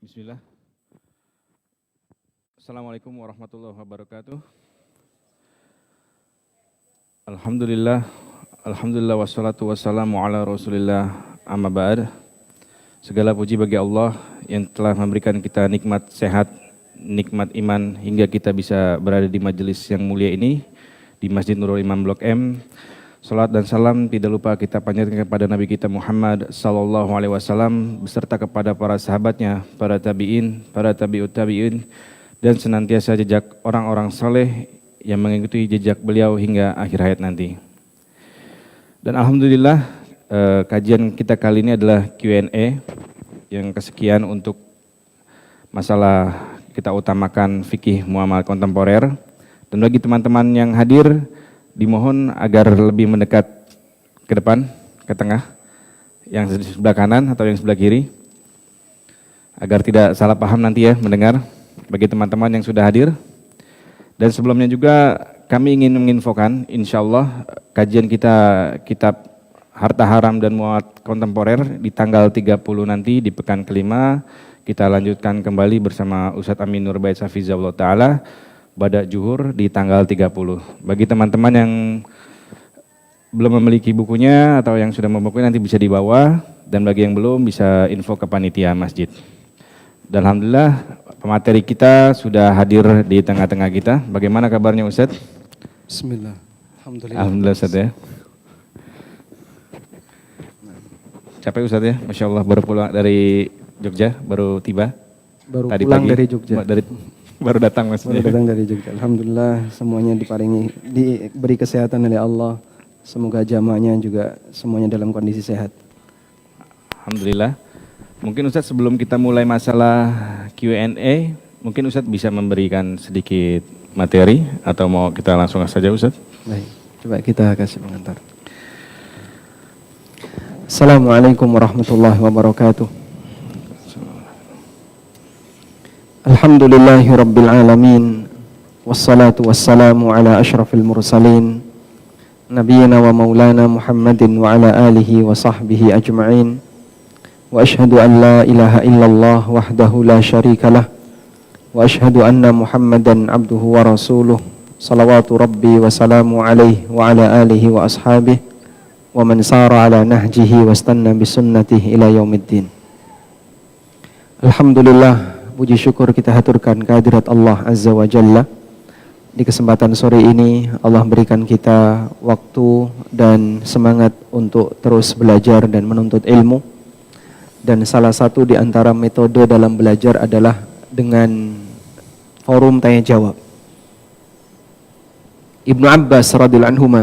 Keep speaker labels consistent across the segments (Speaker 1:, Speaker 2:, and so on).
Speaker 1: Bismillah. Assalamualaikum warahmatullahi wabarakatuh. Alhamdulillah wassalatu wassalamu ala rasulillah amma ba'd. Segala puji bagi Allah yang telah memberikan kita nikmat sehat, nikmat iman hingga kita bisa berada di majelis yang mulia ini di Masjid Nurul Imam Blok M. Salat dan salam tidak lupa kita panjatkan kepada Nabi kita Muhammad sallallahu alaihi wasallam beserta kepada para sahabatnya, para tabi'in, para tabi'ut tabi'in dan senantiasa jejak orang-orang saleh yang mengikuti jejak beliau hingga akhir hayat nanti. Dan alhamdulillah kajian kita kali ini adalah Q&A yang kesekian untuk masalah kita utamakan fikih muamalah kontemporer. Dan bagi teman-teman yang hadir dimohon agar lebih mendekat ke depan, ke tengah, yang di sebelah kanan atau yang sebelah kiri, agar tidak salah paham nanti ya mendengar bagi teman-teman yang sudah hadir. Dan sebelumnya juga kami ingin menginfokan, insya Allah kajian kita kitab Harta Haram dan Muamalat Kontemporer di tanggal 30 nanti di pekan kelima, kita lanjutkan kembali bersama Ustadz Amin Nurbait Hafizahullah Ta'ala pada Juhur di tanggal 30. Bagi teman-teman yang belum memiliki bukunya atau yang sudah membukunya nanti bisa dibawa, dan bagi yang belum bisa info ke panitia masjid. Dan alhamdulillah pemateri kita sudah hadir di tengah-tengah kita. Bagaimana kabarnya Ustaz?
Speaker 2: Bismillah. Alhamdulillah.
Speaker 1: Alhamdulillah Ustaz ya. Capek Ustaz ya? Masya Allah baru pulang dari Jogja, baru tiba.
Speaker 2: Baru
Speaker 1: tadi
Speaker 2: pulang
Speaker 1: pagi,
Speaker 2: dari Jogja.
Speaker 1: Baru datang maksudnya.
Speaker 2: Baru datang dari Jogja. Alhamdulillah semuanya diberi kesehatan oleh Allah. Semoga jamaahnya juga semuanya dalam kondisi sehat.
Speaker 1: Alhamdulillah. Mungkin Ustadz sebelum kita mulai masalah Q&A, mungkin Ustadz bisa memberikan sedikit materi atau mau kita langsung saja Ustadz?
Speaker 2: Baik, coba kita kasih pengantar. Assalamualaikum warahmatullahi wabarakatuh. Alhamdulillahi rabbil alamin. Wassalatu wassalamu ala ashrafil mursalin. Nabiyyina wa maulana Muhammadin wa ala alihi wa sahbihi ajma'in. Wa ashhadu an la ilaha illallah wahdahu la syarikalah. Wa ashhadu anna Muhammadan abduhu wa rasuluh. Salawatu rabbi wa salamu alaihi wa ala alihi wa ashabihi. Wa man sara ala nahjihi wa istanna bisunnatihi ila yaumiddin. Alhamdulillah, puji syukur kita haturkan kehadirat Allah Azza wa Jalla. Di kesempatan sore ini Allah berikan kita waktu dan semangat untuk terus belajar dan menuntut ilmu. Dan salah satu di antara metode dalam belajar adalah dengan forum tanya jawab. Ibnu Abbas radhiyallahu anhuma,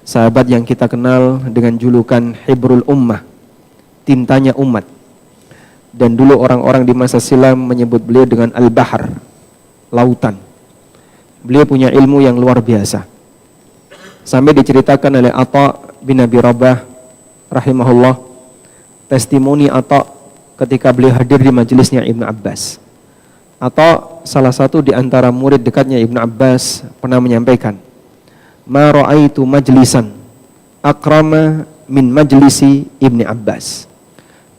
Speaker 2: sahabat yang kita kenal dengan julukan Hibrul Ummah, tintanya umat. Dan dulu orang-orang di masa silam menyebut beliau dengan Al-Bahar, lautan. Beliau punya ilmu yang luar biasa. Sampai diceritakan oleh Atha bin Abi Rabah rahimahullah, testimoni Atha ketika beliau hadir di majelisnya Ibnu Abbas. Atha salah satu di antara murid dekatnya Ibnu Abbas pernah menyampaikan, "Ma ra'aitu majlisan akrama min majlisi Ibnu Abbas."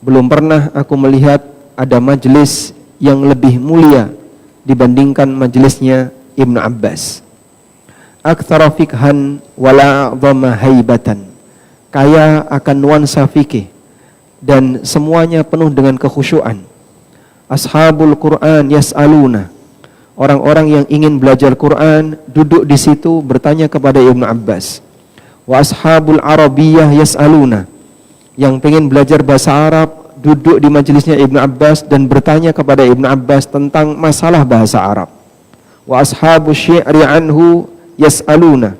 Speaker 2: Belum pernah aku melihat ada majelis yang lebih mulia dibandingkan majelisnya Ibnu Abbas. Aktsara fikhan wala a'dhama haibatan. Kaya akan nuansa fikih dan semuanya penuh dengan kekhusyuan. Ashabul Quran yas'aluna. Orang-orang yang ingin belajar Quran duduk di situ bertanya kepada Ibnu Abbas. Wa ashabul Arabiyyah yas'aluna. Yang pengen belajar bahasa Arab duduk di majelisnya Ibnu Abbas dan bertanya kepada Ibnu Abbas tentang masalah bahasa Arab. Wa ashabu syi'ri anhu yas'aluna.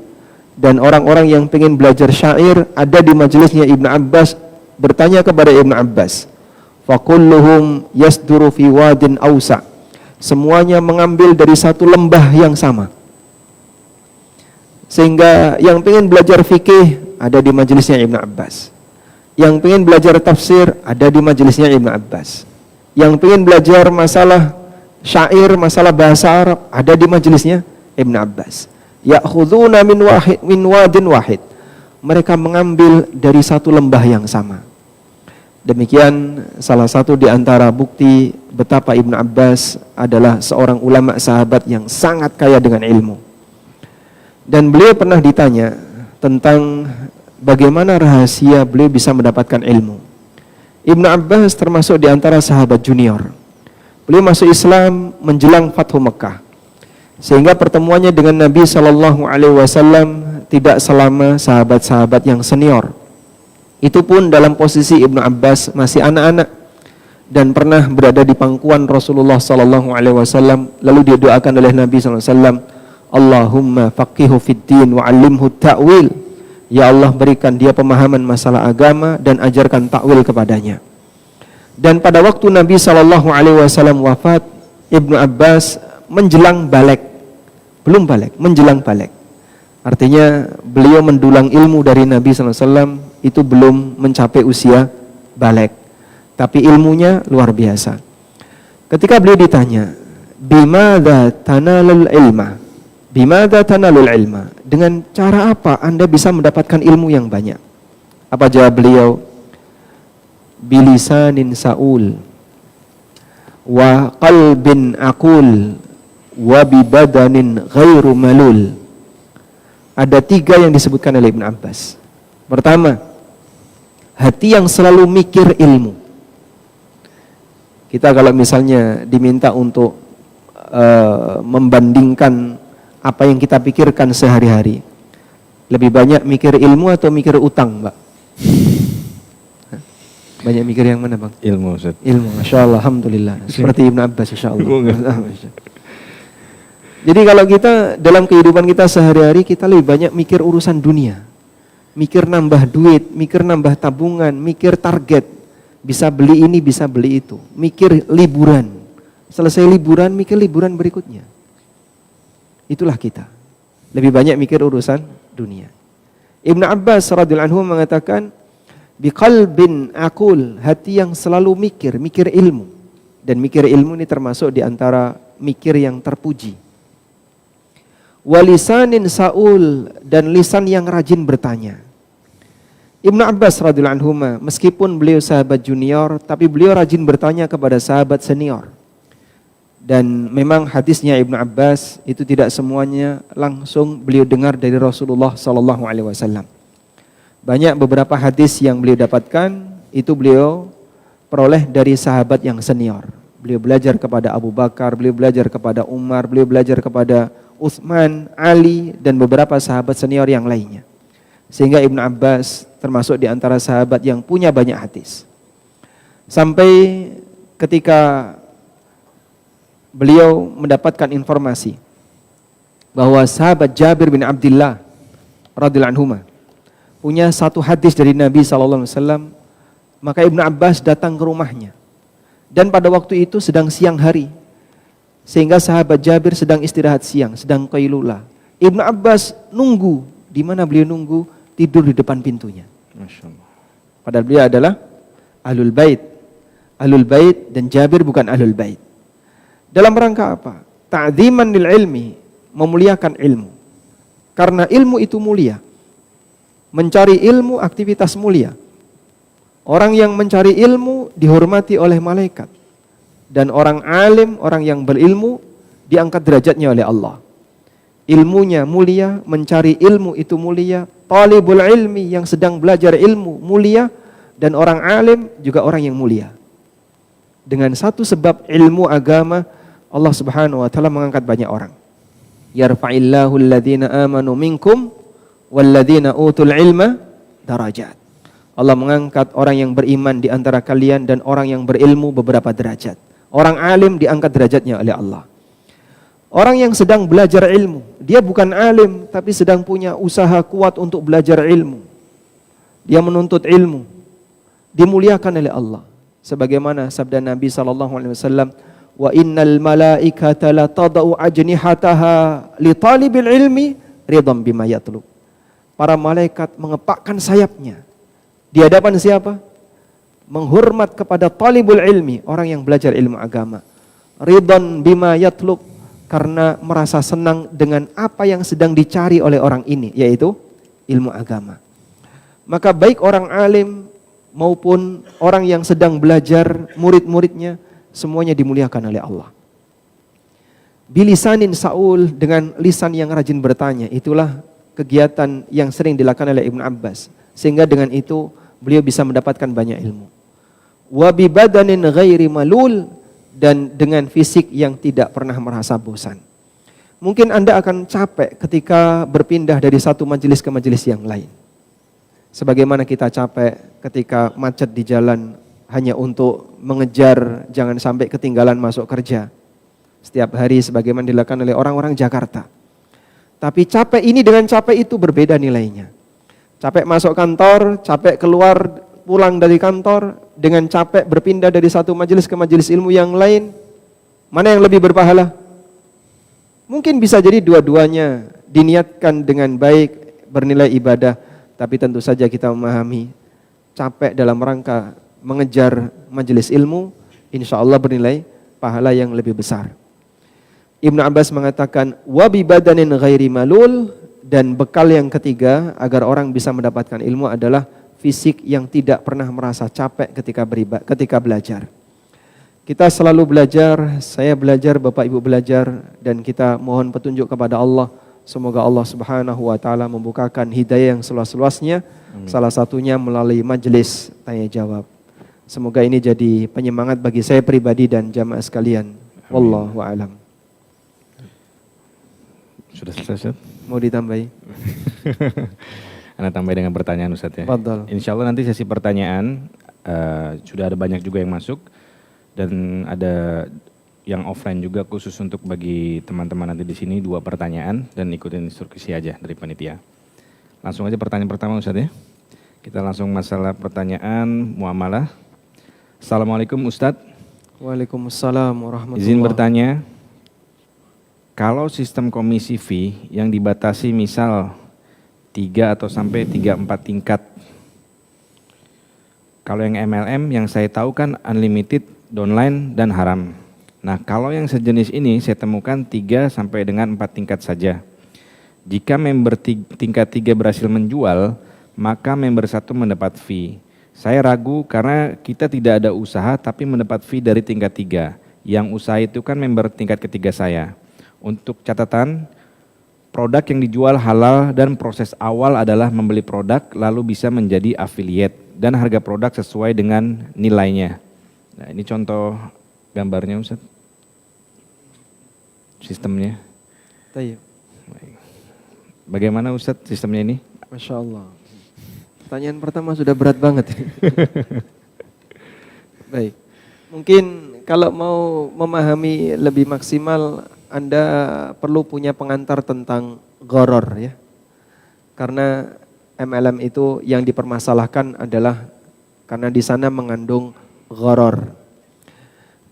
Speaker 2: Dan orang-orang yang pengen belajar syair ada di majelisnya Ibnu Abbas bertanya kepada Ibnu Abbas. Fa kulluhum yasduru fi wadin awsa. Semuanya mengambil dari satu lembah yang sama. Sehingga yang pengen belajar fikih ada di majelisnya Ibnu Abbas. Yang pengen belajar tafsir ada di majelisnya Ibnu Abbas. Yang pengen belajar masalah syair, masalah bahasa Arab ada di majelisnya Ibnu Abbas. Ya'khuduna min wadin wahid. Mereka mengambil dari satu lembah yang sama. Demikian salah satu di antara bukti betapa Ibnu Abbas adalah seorang ulama sahabat yang sangat kaya dengan ilmu. Dan beliau pernah ditanya tentang bagaimana rahasia beliau bisa mendapatkan ilmu. Ibnu Abbas termasuk di antara sahabat junior. Beliau masuk Islam menjelang Fathu Mekah. Sehingga pertemuannya dengan Nabi SAW tidak selama sahabat-sahabat yang senior. Itu pun dalam posisi Ibnu Abbas masih anak-anak dan pernah berada di pangkuan Rasulullah SAW. Lalu didoakan oleh Nabi SAW, Allahumma faqihu fid din wa 'allimhu ta'wil. Ya Allah, berikan dia pemahaman masalah agama dan ajarkan takwil kepadanya. Dan pada waktu Nabi SAW wafat, Ibnu Abbas menjelang balik, belum balik, menjelang balik. Artinya beliau mendulang ilmu dari Nabi SAW itu belum mencapai usia balik, tapi ilmunya luar biasa. Ketika beliau ditanya, bimadza tanalul ilma? Bimadza tanalul ilma? Dengan cara apa Anda bisa mendapatkan ilmu yang banyak? Apa jawab beliau? Bilisanin saul wa qalbin aqul wa bibadanin ghairu malul. Ada 3 yang disebutkan oleh Ibnu Abbas. Pertama, hati yang selalu mikir ilmu. Kita kalau misalnya diminta untuk membandingkan apa yang kita pikirkan sehari-hari, lebih banyak mikir ilmu atau mikir utang, Mbak? Banyak mikir yang mana, Bang?
Speaker 1: Ilmu, Ustaz.
Speaker 2: Ilmu, Masya Allah, Alhamdulillah. Seperti Ibnu Abbas, Insya Allah. Jadi kalau kita dalam kehidupan kita sehari-hari, kita lebih banyak mikir urusan dunia. Mikir nambah duit, mikir nambah tabungan, mikir target. Bisa beli ini, bisa beli itu. Mikir liburan. Selesai liburan, mikir liburan berikutnya. Itulah kita. Lebih banyak mikir urusan dunia. Ibnu Abbas radhiyallahu anhu mengatakan, biqalbin aqul, hati yang selalu mikir ilmu. Dan mikir ilmu ini termasuk di antara mikir yang terpuji. Walisanin saul, dan lisan yang rajin bertanya. Ibnu Abbas radhiyallahu anhu meskipun beliau sahabat junior, tapi beliau rajin bertanya kepada sahabat senior. Dan memang hadisnya Ibnu Abbas itu tidak semuanya langsung beliau dengar dari Rasulullah SAW. Banyak beberapa hadis yang beliau dapatkan itu beliau peroleh dari sahabat yang senior. Beliau belajar kepada Abu Bakar, beliau belajar kepada Umar, beliau belajar kepada Utsman, Ali, dan beberapa sahabat senior yang lainnya. Sehingga Ibnu Abbas termasuk di antara sahabat yang punya banyak hadis. Sampai ketika beliau mendapatkan informasi bahwa sahabat Jabir bin Abdullah radhiyallahu anhu punya satu hadis dari Nabi SAW, maka Ibnu Abbas datang ke rumahnya. Dan pada waktu itu sedang siang hari, sehingga sahabat Jabir sedang istirahat siang, sedang qailulah. Ibnu Abbas nunggu. Di mana beliau nunggu? Tidur di depan pintunya.
Speaker 1: Masya Allah.
Speaker 2: Padahal beliau adalah ahlul bait. Ahlul bait dan Jabir bukan ahlul bait. Dalam rangka apa? Ta'dziman lil ilmi, memuliakan ilmu. Karena ilmu itu mulia. Mencari ilmu aktivitas mulia. Orang yang mencari ilmu dihormati oleh malaikat. Dan orang alim, orang yang berilmu diangkat derajatnya oleh Allah. Ilmunya mulia, mencari ilmu itu mulia. Talibul ilmi, yang sedang belajar ilmu, mulia. Dan orang alim juga orang yang mulia. Dengan satu sebab ilmu agama, Allah Subhanahu wa taala mengangkat banyak orang. Yarfa'illahu alladhina amanu minkum walladhina utul ilma darajat. Allah mengangkat orang yang beriman di antara kalian dan orang yang berilmu beberapa derajat. Orang alim diangkat derajatnya oleh Allah. Orang yang sedang belajar ilmu, dia bukan alim tapi sedang punya usaha kuat untuk belajar ilmu. Dia menuntut ilmu, dimuliakan oleh Allah. Sebagaimana sabda Nabi SAW, wa innal malaikata la tadau ajnihataha li talibil ilmi ridham bima yatlub. Para malaikat mengepakkan sayapnya di hadapan siapa? Menghormat kepada talibul ilmi, orang yang belajar ilmu agama. Ridhan bima yatlub, karena merasa senang dengan apa yang sedang dicari oleh orang ini, yaitu ilmu agama. Maka baik orang alim maupun orang yang sedang belajar, murid-muridnya, semuanya dimuliakan oleh Allah. Bilisanin Saul, dengan lisan yang rajin bertanya. Itulah kegiatan yang sering dilakukan oleh Ibnu Abbas. Sehingga dengan itu beliau bisa mendapatkan banyak ilmu. Wa bibadanin ghairi malul, dan dengan fisik yang tidak pernah merasa bosan. Mungkin Anda akan capek ketika berpindah dari satu majelis ke majelis yang lain. Sebagaimana kita capek ketika macet di jalan hanya untuk mengejar jangan sampai ketinggalan masuk kerja. Setiap hari sebagaimana dilakukan oleh orang-orang Jakarta. Tapi capek ini dengan capek itu berbeda nilainya. Capek masuk kantor, capek keluar pulang dari kantor, dengan capek berpindah dari satu majelis ke majelis ilmu yang lain. Mana yang lebih berpahala? Mungkin bisa jadi dua-duanya diniatkan dengan baik, bernilai ibadah. Tapi tentu saja kita memahami capek dalam rangka mengejar majelis ilmu, insya Allah bernilai pahala yang lebih besar. Ibnu Abbas mengatakan, wa bibadanin ghairi malul, dan bekal yang ketiga agar orang bisa mendapatkan ilmu adalah fisik yang tidak pernah merasa capek ketika belajar. Kita selalu belajar, saya belajar, Bapak Ibu belajar, dan kita mohon petunjuk kepada Allah. Semoga Allah Subhanahu wa taala membukakan hidayah yang seluas-luasnya, salah satunya melalui majelis tanya jawab. Semoga ini jadi penyemangat bagi saya pribadi dan jamaah sekalian. Wallahu a'lam.
Speaker 1: Sudah selesai, Ustaz?
Speaker 2: Mau ditambahi?
Speaker 1: Anda tambah dengan pertanyaan, Ustaz, ya.
Speaker 2: Fadhal.
Speaker 1: Insya Allah nanti sesi pertanyaan sudah ada banyak juga yang masuk dan ada yang offline juga khusus untuk bagi teman-teman nanti di sini 2 pertanyaan dan ikutin instruksi aja dari panitia. Langsung aja pertanyaan pertama, Ustaz, ya. Kita langsung masalah pertanyaan muamalah. Assalamualaikum Ustaz.
Speaker 2: Waalaikumsalam warahmatullahi wabarakatuh.
Speaker 1: Izin bertanya, kalau sistem komisi fee yang dibatasi misal 3 atau sampai 3-4 tingkat. Kalau yang MLM yang saya tahu kan unlimited, downline, dan haram. Nah, kalau yang sejenis ini saya temukan 3 sampai dengan 4 tingkat saja. Jika member tingkat 3 berhasil menjual, maka member 1 mendapat fee. Saya ragu karena kita tidak ada usaha tapi mendapat fee dari tingkat 3. Yang usaha itu kan member tingkat ketiga saya. Untuk catatan, produk yang dijual halal dan proses awal adalah membeli produk lalu bisa menjadi affiliate dan harga produk sesuai dengan nilainya. Nah, ini contoh gambarnya, Ustaz. Sistemnya.
Speaker 2: Tayyib.
Speaker 1: Bagaimana, Ustaz, sistemnya ini?
Speaker 2: Masya Allah. Pertanyaan pertama sudah berat banget. Baik. Mungkin kalau mau memahami lebih maksimal, Anda perlu punya pengantar tentang gharor, ya. Karena MLM itu yang dipermasalahkan adalah karena di sana mengandung gharor.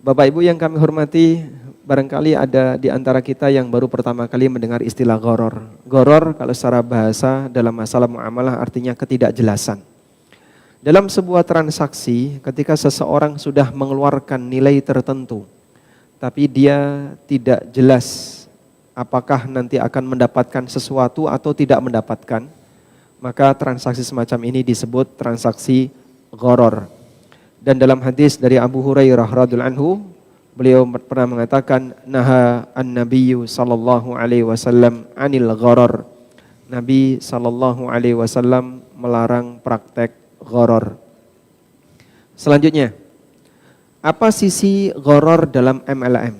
Speaker 2: Bapak Ibu yang kami hormati, barangkali ada di antara kita yang baru pertama kali mendengar istilah gharor. Gharor kalau secara bahasa dalam masalah muamalah artinya ketidakjelasan. Dalam sebuah transaksi, ketika seseorang sudah mengeluarkan nilai tertentu, tapi dia tidak jelas apakah nanti akan mendapatkan sesuatu atau tidak mendapatkan, maka transaksi semacam ini disebut transaksi gharor. Dan dalam hadis dari Abu Hurairah radhiyallahu anhu, beliau pernah mengatakan, naha an-nabiyyu sallallahu alaihi wasallam anil gharor. Nabi sallallahu alaihi wasallam melarang praktek gharor. Selanjutnya, apa sisi gharor dalam MLM?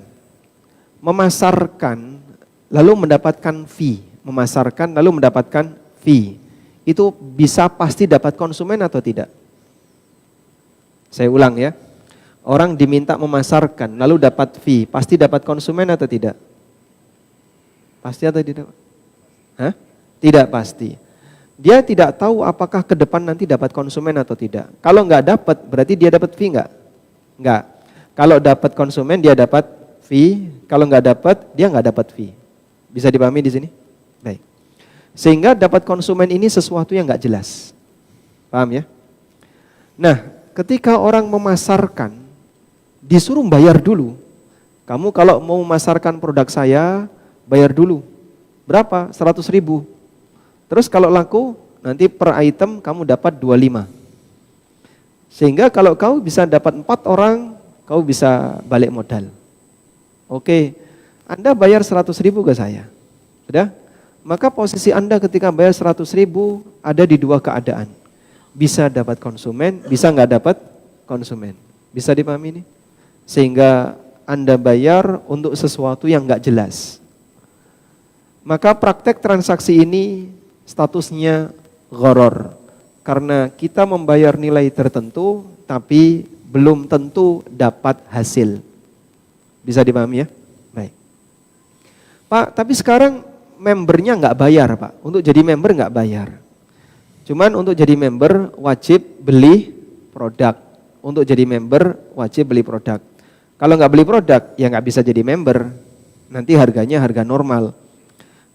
Speaker 2: Memasarkan lalu mendapatkan fee. Memasarkan lalu mendapatkan fee. Itu bisa pasti dapat konsumen atau tidak? Saya ulang, ya. Orang diminta memasarkan lalu dapat fee. Pasti dapat konsumen atau tidak? Pasti atau tidak? Hah? Tidak pasti. Dia tidak tahu apakah ke depan nanti dapat konsumen atau tidak. Kalau nggak dapat, berarti dia dapat fee nggak? Nggak. Kalau dapat konsumen dia dapat fee. Kalau nggak dapat, dia nggak dapat fee. Bisa dipahami di sini? Baik. Sehingga dapat konsumen ini sesuatu yang nggak jelas. Paham, ya? Nah, ketika orang memasarkan, disuruh bayar dulu. Kamu kalau mau memasarkan produk saya, bayar dulu. Berapa? 100.000. Terus kalau laku, nanti per item kamu dapat 25. Sehingga kalau kau bisa dapat 4 orang, kau bisa balik modal. Oke, Anda bayar 100.000 ke saya. Sudah? Maka posisi Anda ketika bayar 100.000 ada di 2 keadaan. Bisa dapat konsumen, bisa nggak dapat konsumen. Bisa dipahami ini? Sehingga Anda bayar untuk sesuatu yang nggak jelas. Maka praktek transaksi ini statusnya gharar. Karena kita membayar nilai tertentu, tapi belum tentu dapat hasil. Bisa dipahami ya? Baik. Pak, tapi sekarang membernya nggak bayar Pak. Untuk jadi member nggak bayar. Cuman untuk jadi member wajib beli produk. Untuk jadi member wajib beli produk. Kalau nggak beli produk ya nggak bisa jadi member. Nanti harganya harga normal.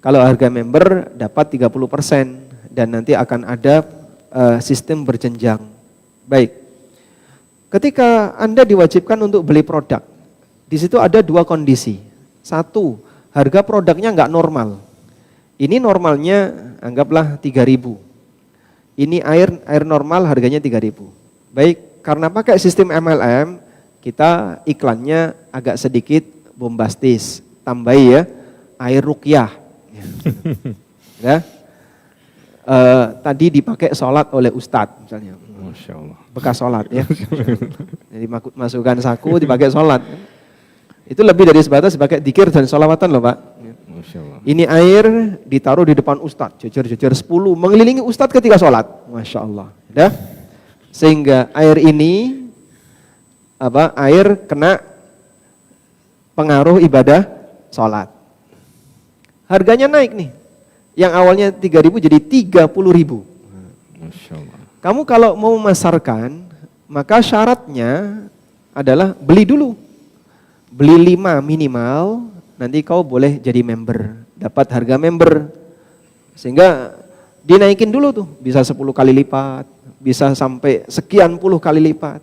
Speaker 2: Kalau harga member dapat 30% dan nanti akan ada sistem berjenjang. Baik. Ketika Anda diwajibkan untuk beli produk, di situ ada 2 kondisi. 1, harga produknya nggak normal. Ini normalnya anggaplah 3.000. Ini air normal harganya 3.000. Baik, karena pakai sistem MLM, kita iklannya agak sedikit bombastis. Tambahi ya, air ruqyah. Ya. Tadi dipakai sholat oleh ustadz misalnya.
Speaker 1: Masya Allah.
Speaker 2: Bekas sholat ya. Jadi masukkan saku dipakai sholat. Itu lebih dari sebatas pakai dzikir dan sholawatan loh Pak.
Speaker 1: Masya Allah.
Speaker 2: Ini air ditaruh di depan ustadz, jejer-jejer 10, mengelilingi ustadz ketika sholat. Masya Allah. Ya. Sehingga air ini, air kena pengaruh ibadah sholat. Harganya naik nih. Yang awalnya 3.000 jadi 30.000.
Speaker 1: Masya Allah.
Speaker 2: Kamu kalau mau memasarkan, maka syaratnya adalah beli dulu. Beli 5 minimal, nanti kau boleh jadi member. Dapat harga member. Sehingga dinaikin dulu tuh, bisa 10 kali lipat, bisa sampai sekian puluh kali lipat.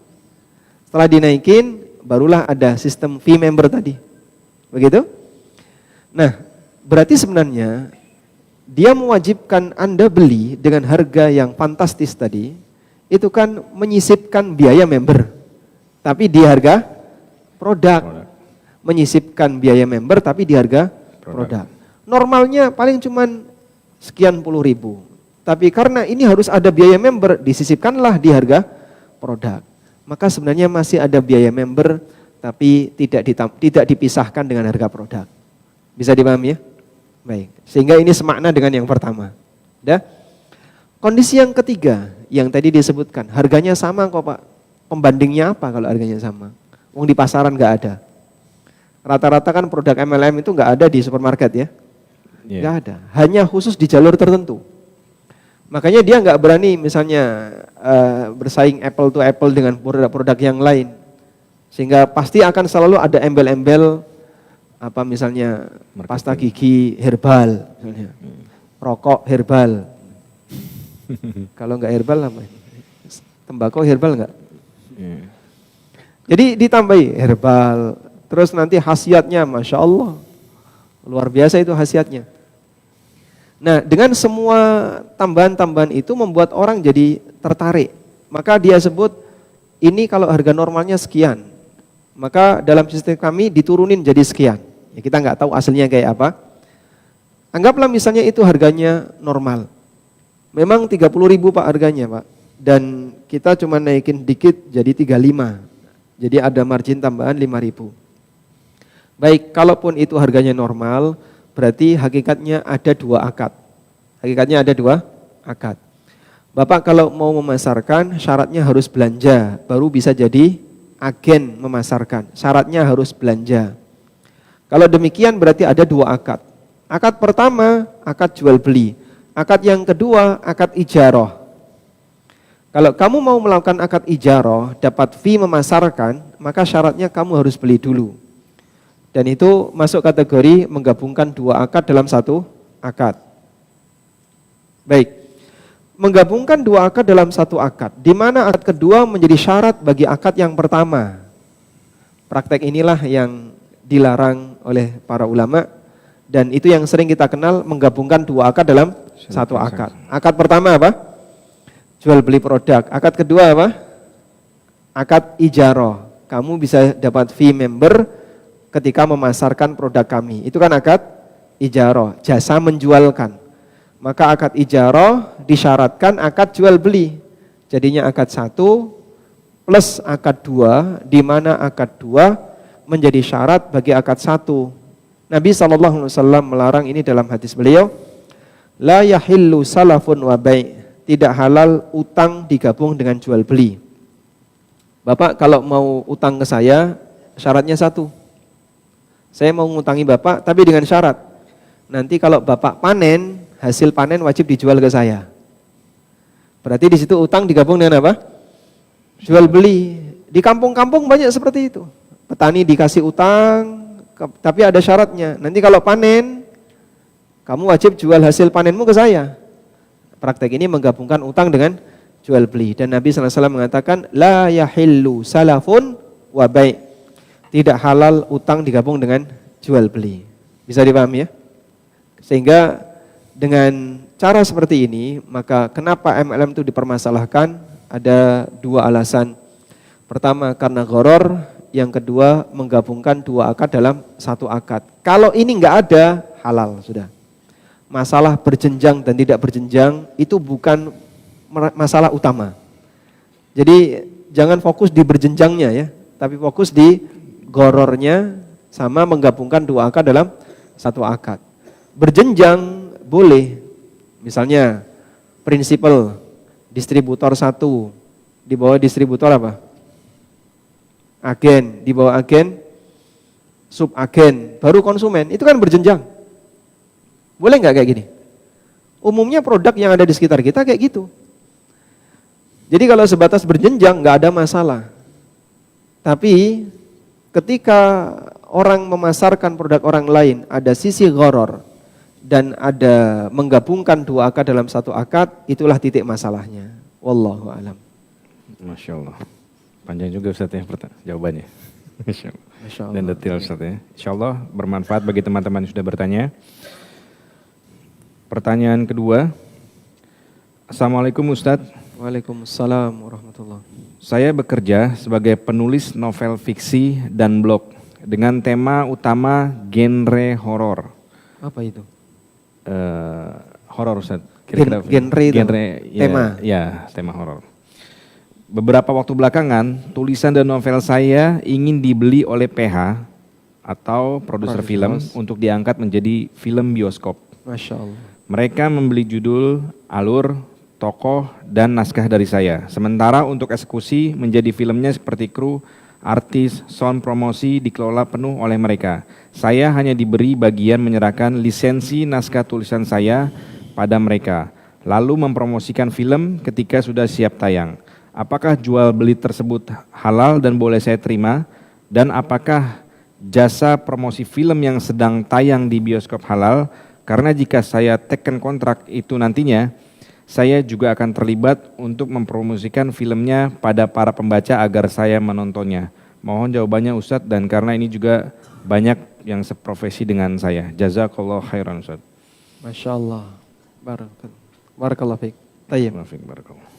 Speaker 2: Setelah dinaikin, barulah ada sistem fee member tadi. Begitu? Nah, berarti sebenarnya dia mewajibkan Anda beli dengan harga yang fantastis tadi, itu kan menyisipkan biaya member. Tapi di harga produk. Menyisipkan biaya member tapi di harga produk. Normalnya paling cuman sekian puluh ribu. Tapi karena ini harus ada biaya member, disisipkanlah di harga produk. Maka sebenarnya masih ada biaya member tapi tidak dipisahkan dengan harga produk. Bisa dipahami ya? Baik, sehingga ini semakna dengan yang pertama. Ya. Kondisi yang ketiga, yang tadi disebutkan, harganya sama kok Pak. Pembandingnya apa kalau harganya sama? Wong di pasaran nggak ada. Rata-rata kan produk MLM itu nggak ada di supermarket ya. Nggak ada, hanya khusus di jalur tertentu. Makanya dia nggak berani misalnya bersaing apple to apple dengan produk-produk yang lain. Sehingga pasti akan selalu ada embel-embel misalnya pasta gigi herbal, misalnya. Rokok herbal. Kalau nggak herbal apa? Tembakau herbal nggak? Jadi ditambahi herbal, terus nanti khasiatnya, Masya Allah, luar biasa itu khasiatnya. Nah, dengan semua tambahan-tambahan itu membuat orang jadi tertarik. Maka dia sebut, ini kalau harga normalnya sekian, maka dalam sistem kami diturunin jadi sekian. Ya, kita nggak tahu aslinya kayak apa. Anggaplah misalnya itu harganya normal. Memang 30.000 Pak harganya Pak. Dan kita cuma naikin dikit jadi 35. Jadi ada margin tambahan 5.000. Baik, kalaupun itu harganya normal, berarti hakikatnya ada 2 akad. Hakikatnya ada 2 akad. Bapak kalau mau memasarkan syaratnya harus belanja, baru bisa jadi agen memasarkan. Syaratnya harus belanja. Kalau demikian berarti ada 2 akad. Akad pertama, akad jual beli. Akad yang kedua, akad ijarah. Kalau kamu mau melakukan akad ijarah, dapat fee memasarkan, maka syaratnya kamu harus beli dulu. Dan itu masuk kategori menggabungkan 2 akad dalam 1 akad. Baik, menggabungkan 2 akad dalam 1 akad, di mana akad kedua menjadi syarat bagi akad yang pertama. Praktek inilah yang dilarang oleh para ulama, dan itu yang sering kita kenal menggabungkan 2 akad dalam 1 akad. Akad pertama apa? Jual beli produk. Akad kedua apa? akad ijarah. Kamu bisa dapat fee member ketika memasarkan produk kami. Itu kan akad ijarah, jasa menjualkan. Maka akad ijarah disyaratkan akad jual beli. Jadinya akad 1 plus akad 2, di mana akad 2 menjadi syarat bagi akad 1. Nabi SAW melarang ini dalam hadis beliau, la yahillu salafun wa bai'. Tidak halal utang digabung dengan jual beli. Bapak kalau mau utang ke saya, syaratnya 1. Saya mau ngutangi Bapak, tapi dengan syarat. Nanti kalau Bapak panen, hasil panen wajib dijual ke saya. Berarti di situ utang digabung dengan apa? Jual beli. Di kampung-kampung banyak seperti itu. Petani dikasih utang, tapi ada syaratnya. Nanti kalau panen, kamu wajib jual hasil panenmu ke saya. Praktek ini menggabungkan utang dengan jual beli. Dan Nabi SAW mengatakan, la yahillu salafun wa bai'. Tidak halal utang digabung dengan jual beli. Bisa dipahami ya? Sehingga dengan cara seperti ini, maka kenapa MLM itu dipermasalahkan? Ada 2 alasan. Pertama karena gharar, yang kedua menggabungkan 2 akad dalam 1 akad. Kalau ini enggak ada, halal sudah. Masalah berjenjang dan tidak berjenjang itu bukan masalah utama. Jadi jangan fokus di berjenjangnya ya, tapi fokus di gorornya sama menggabungkan 2 akad dalam 1 akad. Berjenjang boleh, misalnya prinsipal distributor 1 di bawah distributor apa? Agen, di bawah agen subagen, baru konsumen, itu kan berjenjang. Boleh nggak kayak gini? Umumnya produk yang ada di sekitar kita kayak gitu. Jadi kalau sebatas berjenjang nggak ada masalah. Tapi ketika orang memasarkan produk orang lain, ada sisi gharar dan ada menggabungkan 2 akad dalam 1 akad, itulah titik masalahnya. Wallahu a'lam.
Speaker 1: Masya Allah. Panjang juga Ustaz ya jawabannya. Masya Allah.
Speaker 2: Masya Allah.
Speaker 1: Dan detail Ustaz ya. Insya Allah bermanfaat bagi teman-teman yang sudah bertanya. Pertanyaan kedua. Assalamualaikum Ustaz.
Speaker 2: Waalaikumsalam warahmatullahi.
Speaker 1: Saya bekerja sebagai penulis novel fiksi dan blog dengan tema utama genre horor.
Speaker 2: Apa itu?
Speaker 1: Horor Ustaz.
Speaker 2: Genre tema.
Speaker 1: Ya, tema horor. Beberapa waktu belakangan, tulisan dan novel saya ingin dibeli oleh PH atau produser film untuk diangkat menjadi film bioskop.
Speaker 2: Masya Allah.
Speaker 1: Mereka membeli judul, alur, tokoh, dan naskah dari saya. Sementara untuk eksekusi menjadi filmnya seperti kru, artis, sound promosi dikelola penuh oleh mereka. Saya hanya diberi bagian menyerahkan lisensi naskah tulisan saya pada mereka, lalu mempromosikan film ketika sudah siap tayang. Apakah jual beli tersebut halal dan boleh saya terima? Dan apakah jasa promosi film yang sedang tayang di bioskop halal? Karena jika saya teken kontrak itu nantinya, saya juga akan terlibat untuk mempromosikan filmnya pada para pembaca agar saya menontonnya. Mohon jawabannya Ustadz, dan karena ini juga banyak yang seprofesi dengan saya. Jazakallah khairan Ustadz.
Speaker 2: Masya Allah. Barakallah fiik. Tayyib.
Speaker 1: Barakallah.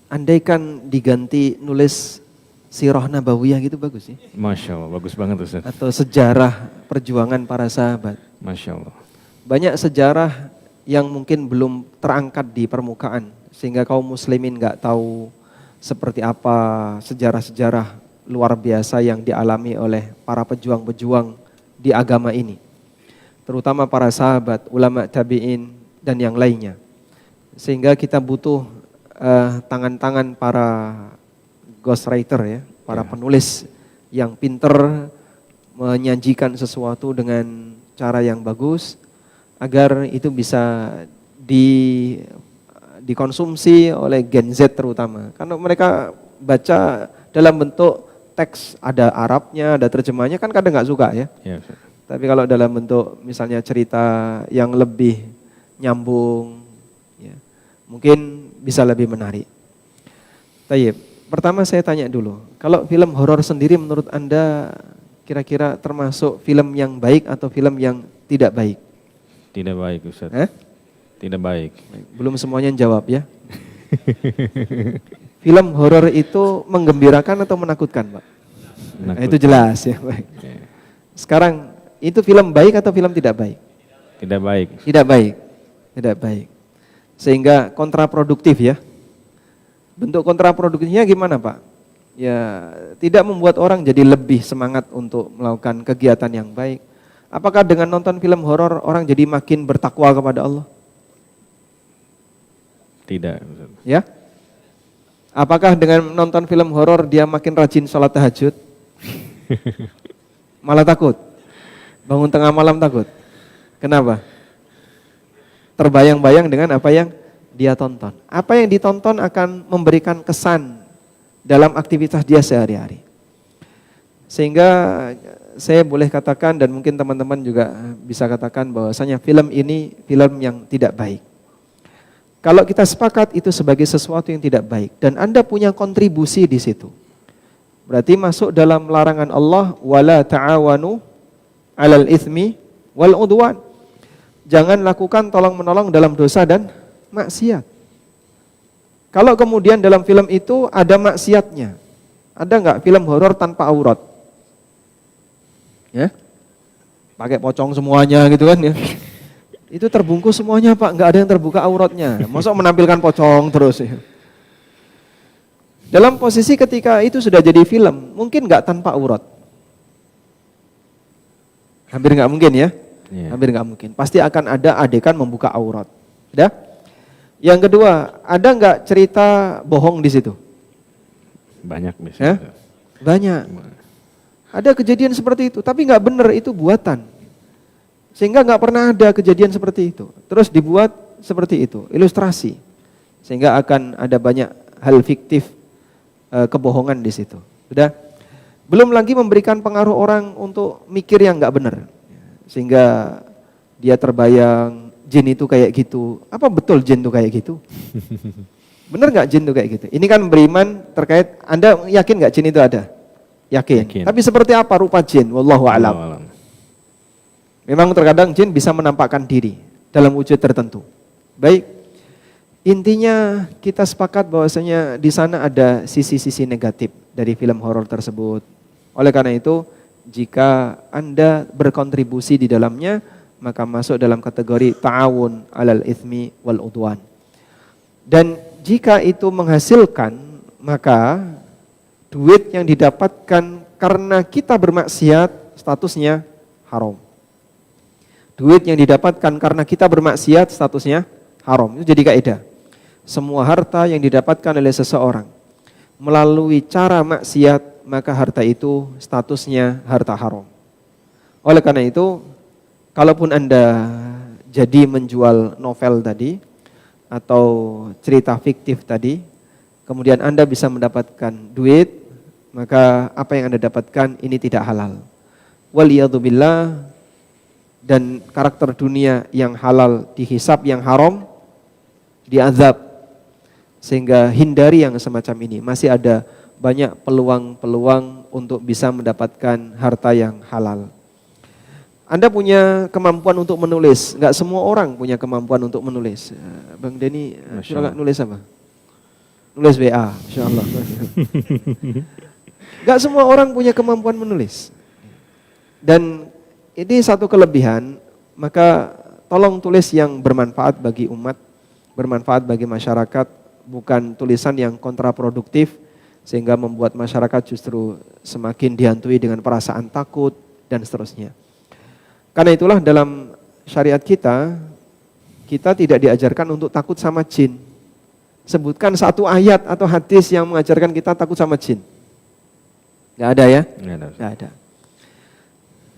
Speaker 2: Andaikan diganti nulis sirah nabawiyah gitu bagus sih.
Speaker 1: Masya Allah, bagus banget Ustadz.
Speaker 2: Atau sejarah perjuangan para sahabat.
Speaker 1: Masya Allah.
Speaker 2: Banyak sejarah yang mungkin belum terangkat di permukaan, sehingga kaum muslimin nggak tahu seperti apa sejarah-sejarah luar biasa yang dialami oleh para pejuang-pejuang di agama ini. Terutama para sahabat, ulama tabi'in, dan yang lainnya. Sehingga kita butuh tangan-tangan para ghostwriter ya, para penulis yang pinter menyajikan sesuatu dengan cara yang bagus, agar itu bisa dikonsumsi oleh Gen Z terutama. Karena mereka baca dalam bentuk teks, ada Arabnya, ada terjemahnya, kan kadang nggak suka ya.
Speaker 1: Ya.
Speaker 2: Tapi kalau dalam bentuk misalnya cerita yang lebih nyambung, ya, mungkin bisa lebih menarik. Tayyib. Pertama saya tanya dulu, kalau film horor sendiri menurut Anda kira-kira termasuk film yang baik atau film yang tidak baik?
Speaker 1: Tidak baik Ustaz.
Speaker 2: Eh?
Speaker 1: Tidak baik.
Speaker 2: Belum semuanya jawab ya. Film horor itu menggembirakan atau menakutkan, Pak? Nah, itu jelas ya. Baik. Sekarang itu film baik atau film tidak baik?
Speaker 1: Tidak baik.
Speaker 2: Tidak baik. Tidak baik. Sehingga kontraproduktif ya. Bentuk kontraproduktifnya gimana, Pak? Ya, tidak membuat orang jadi lebih semangat untuk melakukan kegiatan yang baik. Apakah dengan nonton film horor orang jadi makin bertakwa kepada Allah?
Speaker 1: Tidak.
Speaker 2: Ya? Apakah dengan nonton film horor dia makin rajin sholat tahajud? Malah takut. Bangun tengah malam takut. Kenapa? Terbayang-bayang dengan apa yang dia tonton. Apa yang ditonton akan memberikan kesan dalam aktivitas dia sehari-hari. Sehingga saya boleh katakan dan mungkin teman-teman juga bisa katakan bahwasanya film ini film yang tidak baik. Kalau kita sepakat itu sebagai sesuatu yang tidak baik dan Anda punya kontribusi di situ. Berarti masuk dalam larangan Allah wala ta'awanu 'alal itsmi wal 'udwan. Jangan lakukan tolong-menolong dalam dosa dan maksiat. Kalau kemudian dalam film itu ada maksiatnya. Ada enggak film horor tanpa aurat? Ya. Pakai pocong semuanya gitu kan ya. Itu terbungkus semuanya Pak, enggak ada yang terbuka auratnya. Masa menampilkan pocong terus ya. Dalam posisi ketika itu sudah jadi film, mungkin enggak tanpa aurat? Hampir enggak mungkin ya. Hampir enggak mungkin. Pasti akan ada adegan membuka aurat. Sudah? Yang kedua, ada enggak cerita bohong di situ?
Speaker 1: Banyak misalnya.
Speaker 2: Ya? Banyak. Ada kejadian seperti itu, tapi enggak benar, itu buatan. Sehingga enggak pernah ada kejadian seperti itu. Terus dibuat seperti itu, ilustrasi. Sehingga akan ada banyak hal fiktif, kebohongan di situ. Sudah? Belum lagi memberikan pengaruh orang untuk mikir yang enggak benar. Sehingga dia terbayang jin itu kayak gitu. Apa betul jin itu kayak gitu? Benar nggak jin itu kayak gitu? Ini kan beriman terkait, Anda yakin nggak jin itu ada? Yakin. Tapi seperti apa rupa jin? Wallahu a'lam. Memang terkadang jin bisa menampakkan diri dalam wujud tertentu. Baik. Intinya kita sepakat bahwasanya di sana ada sisi-sisi negatif dari film horor tersebut. Oleh karena itu, jika Anda berkontribusi di dalamnya, maka masuk dalam kategori ta'awun 'alal itsmi wal 'udwan. Dan jika itu menghasilkan, maka duit yang didapatkan karena kita bermaksiat statusnya haram. Duit yang didapatkan karena kita bermaksiat statusnya haram. Itu jadi kaidah. Semua harta yang didapatkan oleh seseorang melalui cara maksiat, maka harta itu statusnya harta haram. Oleh karena itu, kalaupun Anda jadi menjual novel tadi atau cerita fiktif tadi, kemudian Anda bisa mendapatkan duit, maka apa yang Anda dapatkan ini tidak halal. Waliyadzubillah, dan karakter dunia yang halal dihisab, yang haram diazab. Sehingga hindari yang semacam ini. Masih ada banyak peluang-peluang untuk bisa mendapatkan harta yang halal. Anda punya kemampuan untuk menulis. Enggak semua orang punya kemampuan untuk menulis. Bang Denny, coba nulis apa? Nulis WA, insyaallah. Enggak semua orang punya kemampuan menulis. Dan ini satu kelebihan, maka tolong tulis yang bermanfaat bagi umat, bermanfaat bagi masyarakat, bukan tulisan yang kontraproduktif sehingga membuat masyarakat justru semakin dihantui dengan perasaan takut dan seterusnya. Karena itulah dalam syariat kita tidak diajarkan untuk takut sama jin. Sebutkan satu ayat atau hadis yang mengajarkan kita takut sama jin. Gak ada ya? Gak ada.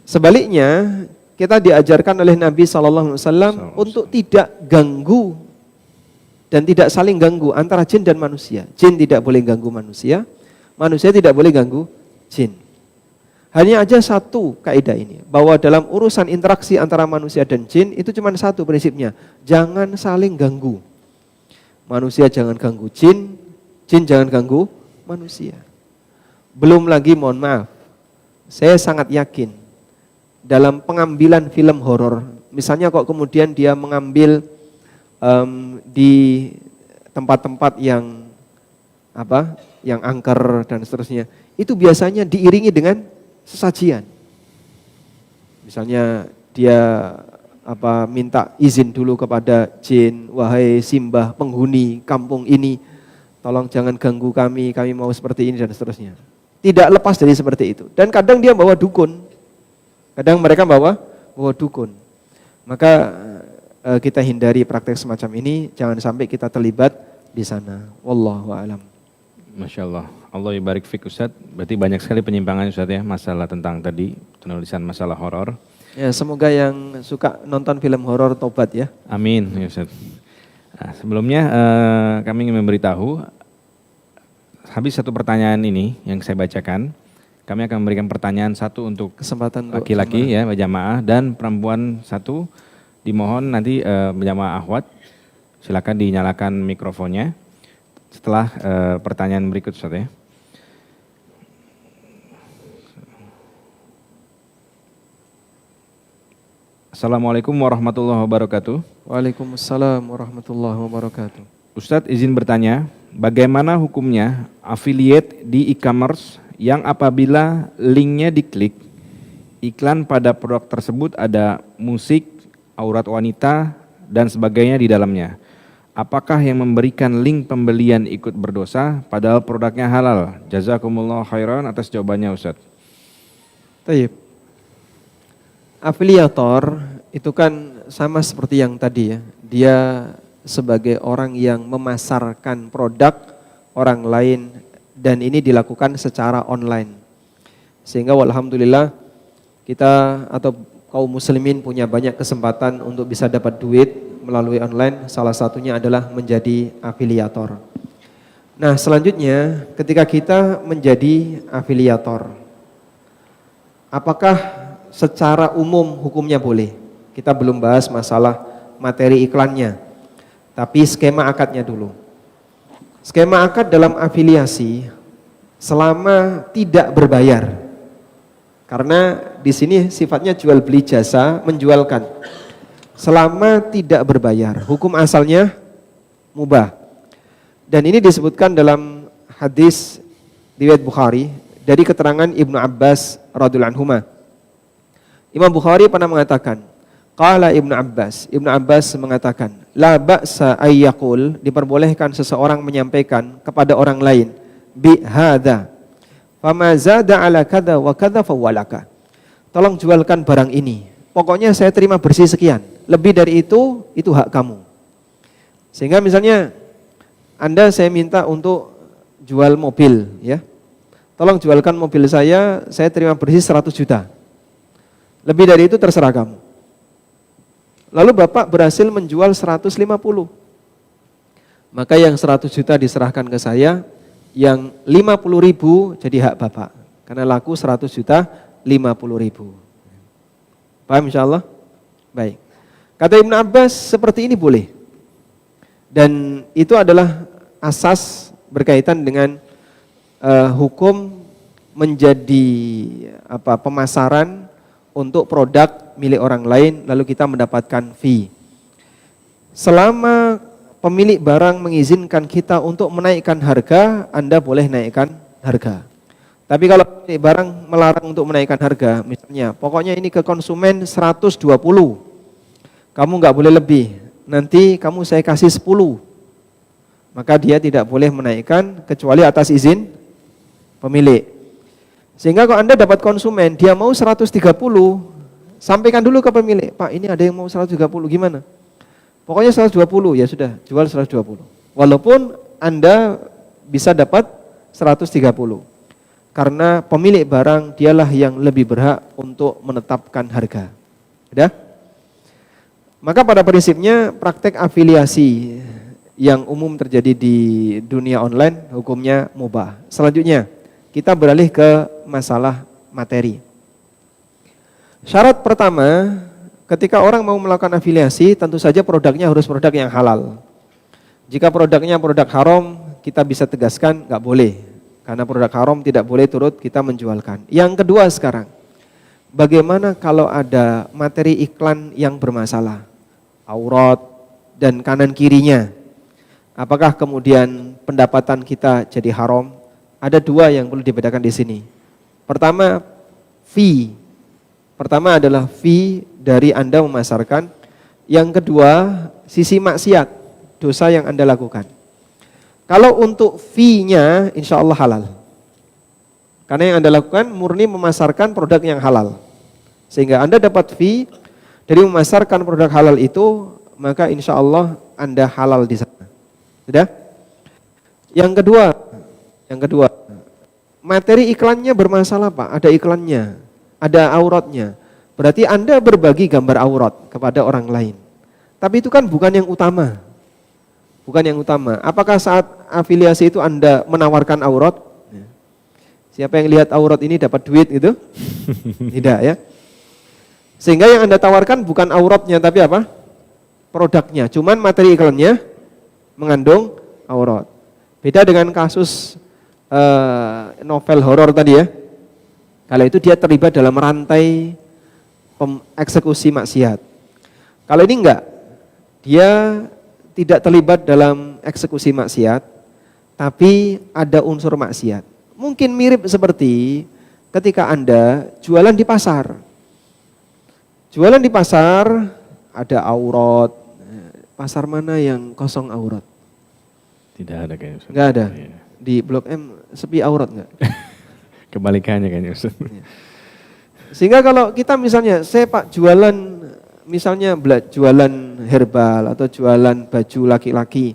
Speaker 2: Sebaliknya, kita diajarkan oleh Nabi SAW untuk tidak ganggu dan tidak saling ganggu antara jin dan manusia. Jin tidak boleh ganggu manusia, manusia tidak boleh ganggu jin. Hanya aja satu kaidah ini, bahwa dalam urusan interaksi antara manusia dan jin itu cuma satu prinsipnya, jangan saling ganggu. Manusia jangan ganggu jin, jin jangan ganggu manusia. Belum lagi, mohon maaf, saya sangat yakin dalam pengambilan film horor, misalnya kok kemudian dia mengambil di tempat-tempat yang yang angker dan seterusnya, itu biasanya diiringi dengan sesajian. Misalnya dia minta izin dulu kepada jin, wahai simbah penghuni kampung ini, tolong jangan ganggu kami mau seperti ini dan seterusnya. Tidak lepas dari seperti itu. Dan kadang dia bawa dukun, kadang mereka bawa dukun. Maka kita hindari praktek semacam ini, jangan sampai kita terlibat di sana. Wallahu a'lam.
Speaker 1: Masya Allah, Allah ibarik fik Ustadz. Berarti banyak sekali penyimpangan Ustadz ya, masalah tentang tadi penulisan masalah horor.
Speaker 2: Ya, semoga yang suka nonton film horor tobat ya.
Speaker 1: Amin ya Ustadz. Nah, sebelumnya kami ingin memberitahu, habis satu pertanyaan ini yang saya bacakan, kami akan memberikan pertanyaan satu untuk
Speaker 2: Kesempatan
Speaker 1: laki-laki ya berjamaah, dan perempuan satu. Dimohon nanti berjamaah akhwat, silakan dinyalakan mikrofonnya setelah pertanyaan berikut Ustaz ya. Assalamualaikum warahmatullahi wabarakatuh.
Speaker 2: Waalaikumsalam warahmatullahi wabarakatuh.
Speaker 1: Ustadz izin bertanya, bagaimana hukumnya affiliate di e-commerce yang apabila linknya diklik, iklan pada produk tersebut ada musik, aurat wanita, dan sebagainya di dalamnya. Apakah yang memberikan link pembelian ikut berdosa padahal produknya halal? Jazakumullah khairan atas jawabannya Ustadz.
Speaker 2: Taib. Afiliator itu kan sama seperti yang tadi ya. Dia sebagai orang yang memasarkan produk orang lain, dan ini dilakukan secara online. Sehingga alhamdulillah kita atau kaum muslimin punya banyak kesempatan untuk bisa dapat duit melalui online. Salah satunya adalah menjadi afiliator. Nah, selanjutnya ketika kita menjadi afiliator, apakah secara umum hukumnya boleh? Kita belum bahas masalah materi iklannya, tapi skema akadnya dulu. Skema akad dalam afiliasi selama tidak berbayar, karena di sini sifatnya jual beli jasa, menjualkan. Selama tidak berbayar, hukum asalnya mubah. Dan ini disebutkan dalam hadis riwayat Bukhari dari keterangan Ibnu Abbas radhiyallahu anhuma. Imam Bukhari pernah mengatakan, qala Ibnu Abbas mengatakan, la ba'sa ayyaqul, diperbolehkan seseorang menyampaikan kepada orang lain, bi hadza fama zada ala kadza wa kadza fawalaka. Tolong jualkan barang ini. Pokoknya saya terima bersih sekian. Lebih dari itu hak kamu. Sehingga misalnya Anda saya minta untuk jual mobil ya. Tolong jualkan mobil saya terima bersih 100 juta. Lebih dari itu terserah kamu. Lalu Bapak berhasil menjual 150. Maka yang 100 juta diserahkan ke saya, yang 50.000 jadi hak Bapak. Karena laku 100 juta 50.000. Paham insyaallah? Baik. Kata Ibnu Abbas seperti ini boleh. Dan itu adalah asas berkaitan dengan hukum menjadi pemasaran untuk produk milik orang lain lalu kita mendapatkan fee. Selama pemilik barang mengizinkan kita untuk menaikkan harga, Anda boleh naikkan harga. Tapi kalau pemilik barang melarang untuk menaikkan harga, misalnya pokoknya ini ke konsumen 120, kamu nggak boleh lebih, nanti kamu saya kasih 10, maka dia tidak boleh menaikkan kecuali atas izin pemilik. Sehingga kalau Anda dapat konsumen, dia mau 130, sampaikan dulu ke pemilik, Pak ini ada yang mau 130, gimana? Pokoknya 120, ya sudah, jual 120. Walaupun Anda bisa dapat 130. Karena pemilik barang dialah yang lebih berhak untuk menetapkan harga. Sudah? Maka pada prinsipnya praktek afiliasi yang umum terjadi di dunia online hukumnya mubah. Selanjutnya, kita beralih ke masalah materi. Syarat pertama, ketika orang mau melakukan afiliasi, tentu saja produknya harus produk yang halal. Jika produknya produk haram, kita bisa tegaskan nggak boleh. Karena produk haram tidak boleh turut kita menjualkan. Yang kedua sekarang, bagaimana kalau ada materi iklan yang bermasalah? Aurat dan kanan kirinya. Apakah kemudian pendapatan kita jadi haram, ada dua yang perlu dibedakan di sini. Pertama, fee. Pertama adalah fee dari Anda memasarkan. Yang kedua, sisi maksiat, dosa yang Anda lakukan. Kalau untuk fee-nya, insya Allah halal. Karena yang Anda lakukan murni memasarkan produk yang halal. Sehingga Anda dapat fee dari memasarkan produk halal itu, maka insya Allah Anda halal di sana. Sudah? Yang kedua, materi iklannya bermasalah Pak, ada iklannya, ada auratnya. Berarti Anda berbagi gambar aurat kepada orang lain. Tapi itu kan bukan yang utama. Bukan yang utama. Apakah saat afiliasi itu Anda menawarkan aurat? Siapa yang lihat aurat ini dapat duit gitu? Tidak ya. Sehingga yang Anda tawarkan bukan auratnya tapi apa? Produknya. Cuman materi iklannya mengandung aurat. Beda dengan kasus novel horor tadi ya. Kalau itu dia terlibat dalam rantai eksekusi maksiat. Kalau ini enggak, dia tidak terlibat dalam eksekusi maksiat, tapi ada unsur maksiat. Mungkin mirip seperti ketika Anda jualan di pasar. Jualan di pasar ada aurat. Pasar mana yang kosong aurat?
Speaker 1: Tidak ada kayaknya.
Speaker 2: Enggak ada.
Speaker 1: Iya.
Speaker 2: Di Blok M sepi aurat enggak?
Speaker 1: Kebalikannya kayaknya Ustaz.
Speaker 2: Sehingga kalau kita misalnya, saya Pak jualan, misalnya jualan herbal atau jualan baju laki-laki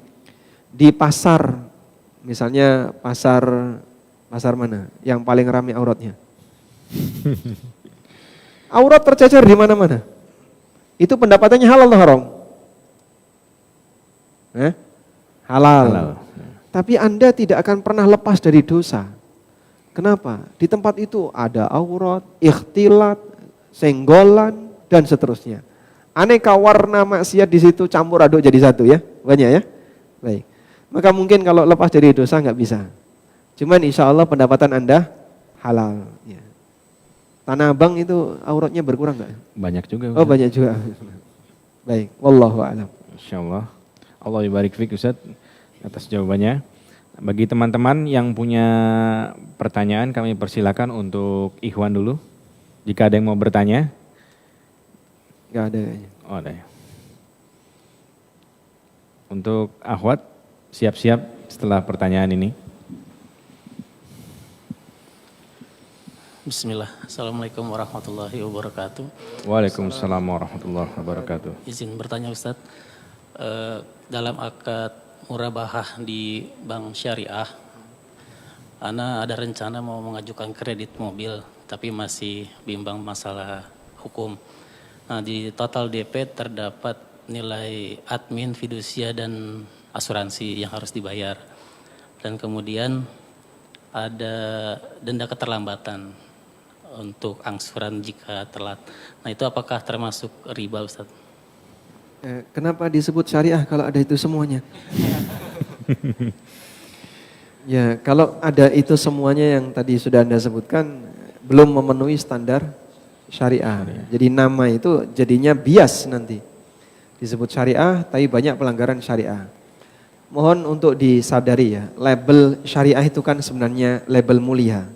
Speaker 2: di pasar, misalnya pasar mana yang paling ramai auratnya? Aurat tercecer di mana-mana. Itu pendapatannya halal atau haram? Halal. Tapi Anda tidak akan pernah lepas dari dosa. Kenapa? Di tempat itu ada aurat, ikhtilat, senggolan, dan seterusnya. Aneka warna maksiat di situ campur aduk jadi satu ya, banyak ya. Baik. Maka mungkin kalau lepas dari dosa nggak bisa. Cuman insya Allah pendapatan Anda halal. Ya. Tanah Abang itu auratnya berkurang nggak?
Speaker 1: Banyak juga.
Speaker 2: Oh banyak juga. Baik, wallahu a'lam.
Speaker 1: Insyaallah. Allah barik fiik Ustaz atas jawabannya. Bagi teman-teman yang punya pertanyaan kami persilakan untuk Ikhwan dulu. Jika ada yang mau bertanya.
Speaker 2: Enggak ada kayaknya.
Speaker 1: Oh ada ya. Untuk Akhwat siap-siap setelah pertanyaan ini.
Speaker 3: Bismillah. Assalamualaikum warahmatullahi wabarakatuh.
Speaker 1: Waalaikumsalam warahmatullahi wabarakatuh.
Speaker 3: Izin bertanya Ustadz, dalam akad murabahah di bank syariah, Ana ada rencana mau mengajukan kredit mobil, tapi masih bimbang masalah hukum. Nah di total DP terdapat nilai admin, fidusia dan asuransi yang harus dibayar. Dan kemudian ada denda keterlambatan untuk angsuran jika telat. Nah itu apakah termasuk riba Ustaz?
Speaker 2: Kenapa disebut syariah kalau ada itu semuanya? Ya, kalau ada itu semuanya yang tadi sudah Anda sebutkan belum memenuhi standar syariah. Jadi nama itu jadinya bias nanti. Disebut syariah tapi banyak pelanggaran syariah. Mohon untuk disadari ya, label syariah itu kan sebenarnya label mulia.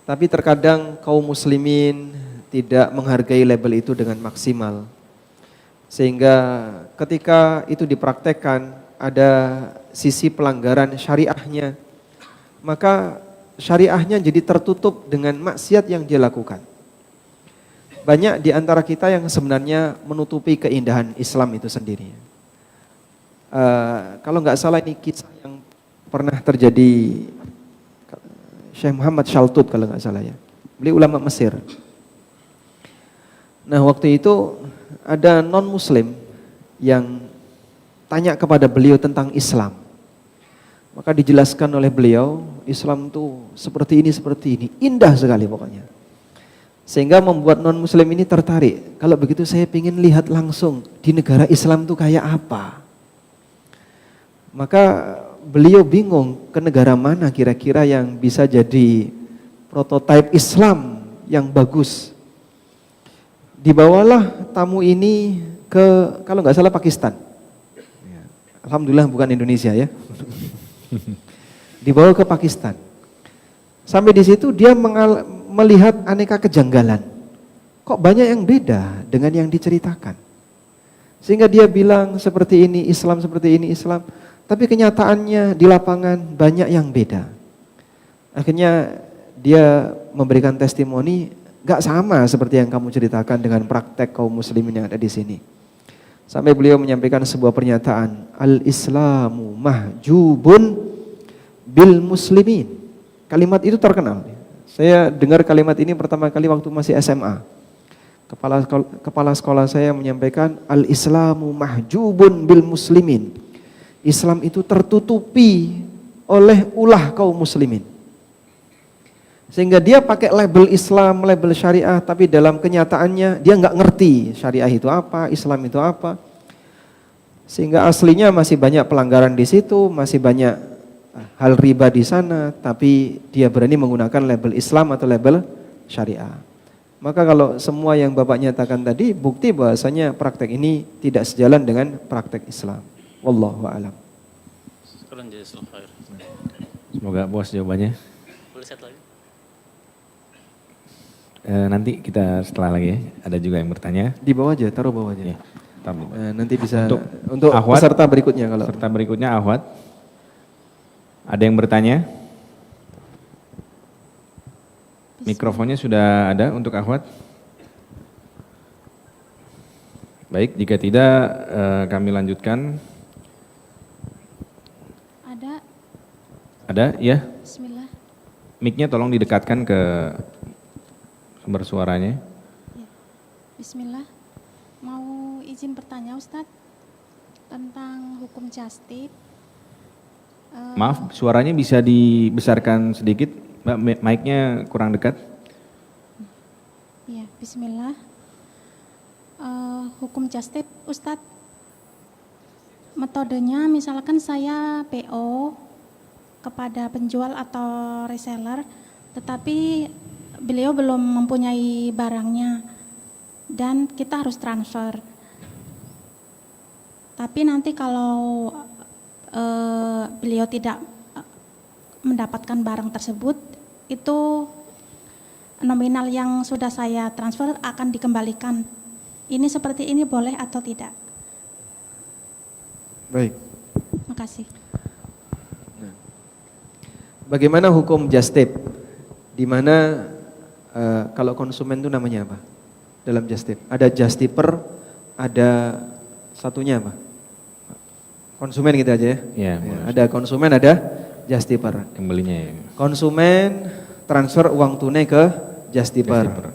Speaker 2: Tapi terkadang kaum muslimin tidak menghargai label itu dengan maksimal. Sehingga ketika itu dipraktekkan ada sisi pelanggaran syariahnya, maka syariahnya jadi tertutup dengan maksiat yang dia lakukan. Banyak di antara kita yang sebenarnya menutupi keindahan Islam itu sendiri. Kalau nggak salah ini kisah yang pernah terjadi Syekh Muhammad Shaltut kalau nggak salah ya. Beliau ulama Mesir. Nah waktu itu ada non-muslim yang tanya kepada beliau tentang Islam. Maka dijelaskan oleh beliau, Islam itu seperti ini, indah sekali pokoknya. Sehingga membuat non-muslim ini tertarik. Kalau begitu saya ingin lihat langsung di negara Islam itu kayak apa. Maka beliau bingung ke negara mana kira-kira yang bisa jadi prototipe Islam yang bagus. Dibawalah tamu ini ke, kalau nggak salah Pakistan. Alhamdulillah bukan Indonesia ya. Dibawa ke Pakistan. Sampai di situ dia melihat aneka kejanggalan. Kok banyak yang beda dengan yang diceritakan. Sehingga dia bilang seperti ini Islam, seperti ini Islam. Tapi kenyataannya di lapangan banyak yang beda. Akhirnya dia memberikan testimoni, gak sama seperti yang kamu ceritakan dengan praktek kaum muslimin yang ada di sini. Sampai beliau menyampaikan sebuah pernyataan, al-Islamu mahjubun bil muslimin. Kalimat itu terkenal. Saya dengar kalimat ini pertama kali waktu masih SMA. Kepala sekolah saya menyampaikan, al-Islamu mahjubun bil muslimin. Islam itu tertutupi oleh ulah kaum muslimin. Sehingga dia pakai label Islam, label syariah, tapi dalam kenyataannya dia nggak ngerti syariah itu apa, Islam itu apa. Sehingga aslinya masih banyak pelanggaran di situ, masih banyak hal riba di sana, tapi dia berani menggunakan label Islam atau label syariah. Maka kalau semua yang Bapak nyatakan tadi, bukti bahwasanya praktek ini tidak sejalan dengan praktek Islam. Wallahu a'lam.
Speaker 1: Semoga puas jawabannya.
Speaker 3: Boleh satu lagi?
Speaker 1: Nanti kita setelah lagi ya, ada juga yang bertanya.
Speaker 2: Di bawah aja, taruh bawah aja.
Speaker 1: Ya, taruh.
Speaker 2: Nanti bisa
Speaker 1: Untuk Ahwat,
Speaker 2: peserta berikutnya kalau.
Speaker 1: Peserta berikutnya Ahwat. Ada yang bertanya? Mikrofonnya sudah ada untuk Ahwat? Baik, jika tidak kami lanjutkan. Ada, ya?
Speaker 4: Bismillah.
Speaker 1: Mic-nya tolong didekatkan ke sumber suaranya.
Speaker 4: Ya. Bismillah. Mau izin bertanya Ustadz tentang hukum just tip.
Speaker 1: Maaf, suaranya bisa dibesarkan sedikit, Mbak, mic-nya kurang dekat.
Speaker 4: Iya, Bismillah. Hukum just tip, Ustadz, metodenya misalkan saya PO kepada penjual atau reseller, tetapi beliau belum mempunyai barangnya dan kita harus transfer. Tapi nanti kalau beliau tidak mendapatkan barang tersebut, itu nominal yang sudah saya transfer akan dikembalikan. Ini seperti ini boleh atau tidak?
Speaker 2: Baik.
Speaker 4: Makasih.
Speaker 2: Bagaimana hukum just tip? Di mana kalau konsumen itu namanya apa? Dalam just tip. Ada just tipper, ada satunya apa? Konsumen gitu aja ya?
Speaker 1: Ya,
Speaker 2: ada konsumen, ada just tipper.
Speaker 1: Yang belinya ya.
Speaker 2: Konsumen transfer uang tunai ke just tipper.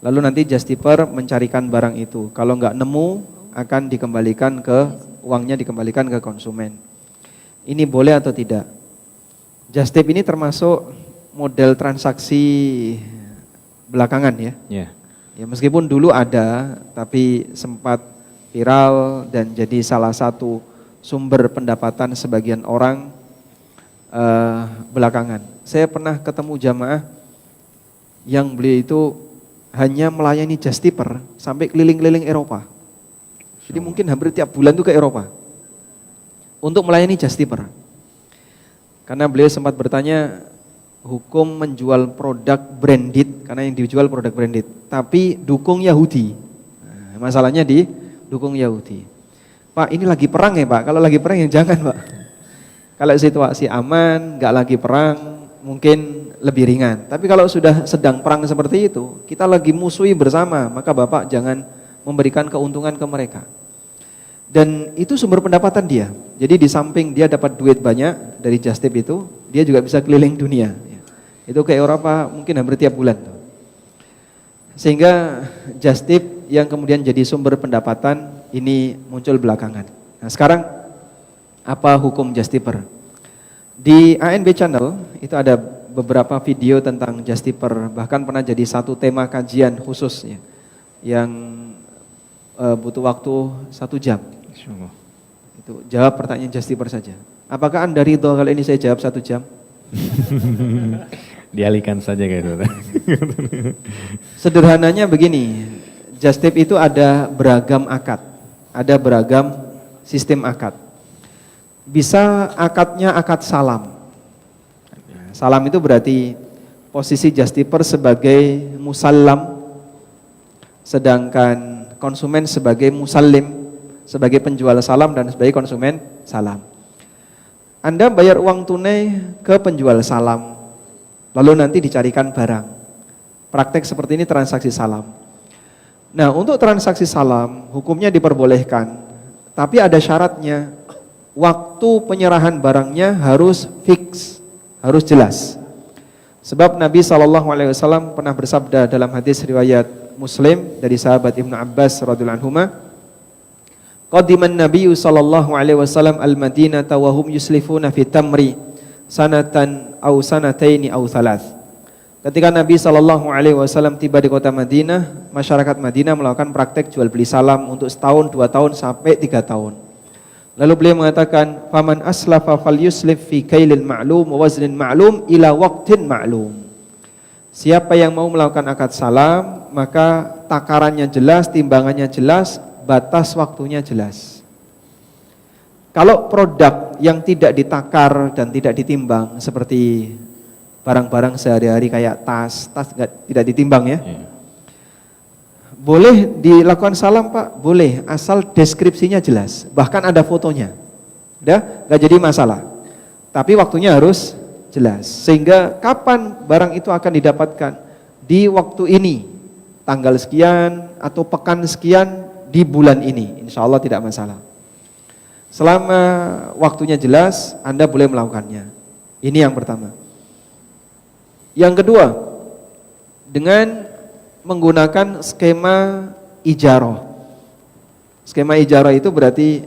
Speaker 2: Lalu nanti just tipper mencarikan barang itu. Kalau nggak nemu akan dikembalikan uangnya dikembalikan ke konsumen. Ini boleh atau tidak? Just tip ini termasuk model transaksi belakangan ya. Ya meskipun dulu ada, tapi sempat viral dan jadi salah satu sumber pendapatan sebagian orang belakangan. Saya pernah ketemu jamaah yang beliau itu hanya melayani just tipper sampai keliling-keliling Eropa. Jadi mungkin hampir tiap bulan itu ke Eropa untuk melayani just tipper. Karena beliau sempat bertanya hukum menjual produk branded, karena yang dijual produk branded, tapi dukung Yahudi. Nah, masalahnya di dukung Yahudi. Pak, ini lagi perang ya Pak, kalau lagi perang ya jangan Pak. Kalau situasi aman, nggak lagi perang, mungkin lebih ringan. Tapi kalau sudah sedang perang seperti itu, kita lagi musuhi bersama, maka Bapak jangan memberikan keuntungan ke mereka. Dan itu sumber pendapatan dia. Jadi di samping dia dapat duit banyak dari just tip itu, dia juga bisa keliling dunia. Itu ke Eropa mungkin hampir tiap bulan. Sehingga just tip yang kemudian jadi sumber pendapatan ini muncul belakangan. Nah sekarang apa hukum just tipper? Di ANB Channel itu ada beberapa video tentang just tipper, bahkan pernah jadi satu tema kajian khusus ya, yang butuh waktu 1 jam. Itu jawab pertanyaan just tipper saja. Apakah Anda ridho kalau ini saya jawab 1 jam?
Speaker 1: Dialihkan saja gitu.
Speaker 2: Sederhananya begini, just tip itu ada beragam akad, ada beragam sistem akad. bisa akadnya akad salam. Salam itu berarti posisi justiper sebagai musallam, sedangkan konsumen sebagai musallim, sebagai penjual salam dan sebagai konsumen salam. Anda bayar uang tunai ke penjual salam, lalu nanti dicarikan barang. Praktek seperti ini transaksi salam. Nah, untuk transaksi salam hukumnya diperbolehkan, tapi ada syaratnya. Waktu penyerahan barangnya harus fix, harus jelas. Sebab Nabi SAW pernah bersabda dalam hadis riwayat Muslim dari sahabat Ibnu Abbas radhiyallahu anhuma, qadiman Nabi SAW al-Madinata wa hum yuslifuna fi tamri sanatan aw sanataini aw thalath. Ketika Nabi SAW tiba di kota Madinah, masyarakat Madinah melakukan praktek jual beli salam untuk setahun, 2 tahun sampai 3 tahun. Lalu beliau mengatakan, faman aslafa falyuslif fi kailin ma'lum wa waznin ma'lum ila waqtin ma'lum. Siapa yang mau melakukan akad salam, maka takarannya jelas, timbangannya jelas, batas waktunya jelas. Kalau produk yang tidak ditakar dan tidak ditimbang seperti barang-barang sehari-hari kayak tas tidak ditimbang ya. Boleh dilakukan salam Pak? Boleh, asal deskripsinya jelas, bahkan ada fotonya. Udah, gak jadi masalah. Tapi waktunya harus jelas, sehingga kapan barang itu akan didapatkan? Di waktu ini, tanggal sekian atau pekan sekian di bulan ini, insya Allah tidak masalah. Selama waktunya jelas, Anda boleh melakukannya. Ini yang pertama. Yang kedua, dengan menggunakan skema ijarah. Skema ijarah itu berarti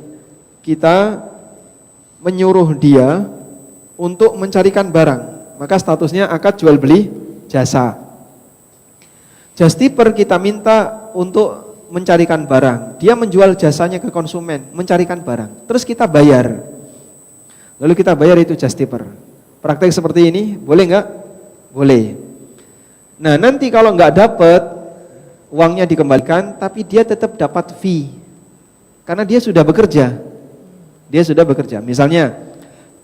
Speaker 2: kita menyuruh dia untuk mencarikan barang, maka statusnya akad jual beli jasa. Justiper kita minta untuk mencarikan barang, dia menjual jasanya ke konsumen, mencarikan barang, terus kita bayar. Lalu kita bayar itu justiper. Praktek seperti ini boleh nggak? Boleh. Nah, nanti kalau nggak dapat, uangnya dikembalikan, tapi dia tetap dapat fee, karena dia sudah bekerja. Dia sudah bekerja. Misalnya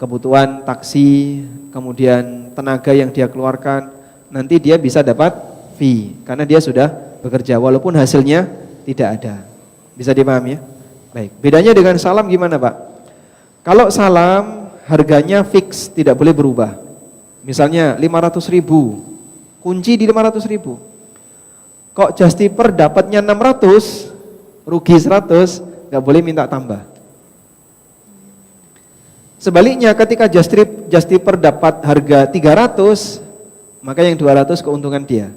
Speaker 2: kebutuhan taksi, kemudian tenaga yang dia keluarkan, nanti dia bisa dapat fee, karena dia sudah bekerja, walaupun hasilnya tidak ada. Bisa dipahami ya? Baik. Bedanya dengan salam gimana Pak? Kalau salam harganya fix, tidak boleh berubah. Misalnya 500.000. Kunci di 500.000. Kok justiper dapatnya 600, rugi 100, nggak boleh minta tambah. Sebaliknya ketika justiper dapat harga 300, maka yang 200 keuntungan dia.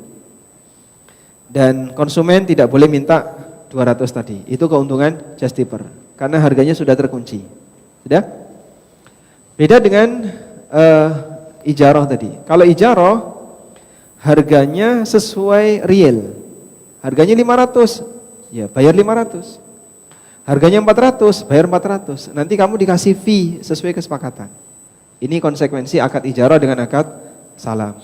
Speaker 2: Dan konsumen tidak boleh minta 200 tadi. Itu keuntungan justiper, karena harganya sudah terkunci. Sudah? Beda dengan ijarah tadi. Kalau ijarah harganya sesuai real. Harganya 500, ya bayar 500. Harganya 400, bayar 400. Nanti kamu dikasih fee sesuai kesepakatan. Ini konsekuensi akad ijarah dengan akad salam.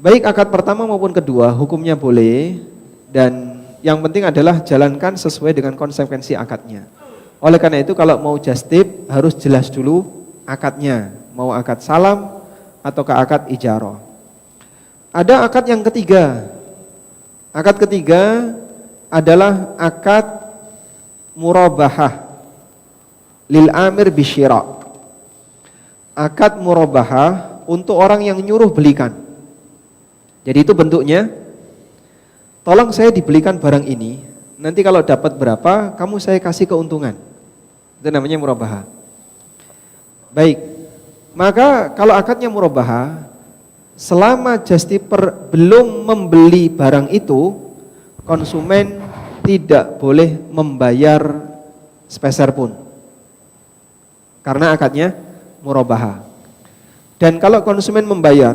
Speaker 2: Baik akad pertama maupun kedua, hukumnya boleh. Dan yang penting adalah jalankan sesuai dengan konsekuensi akadnya. Oleh karena itu kalau mau justip harus jelas dulu akadnya. Mau akad salam ataukah akad ijarah. Ada akad yang ketiga. Akad ketiga adalah akad murabahah lil amir bisyira. Akad murabahah untuk orang yang nyuruh belikan. Jadi itu bentuknya, tolong saya dibelikan barang ini, nanti kalau dapat berapa kamu saya kasih keuntungan. Itu namanya murabahah. Baik. Maka kalau akadnya murabahah, selama justiper belum membeli barang itu, konsumen tidak boleh membayar sepeser pun, karena akadnya murabahah. Dan kalau konsumen membayar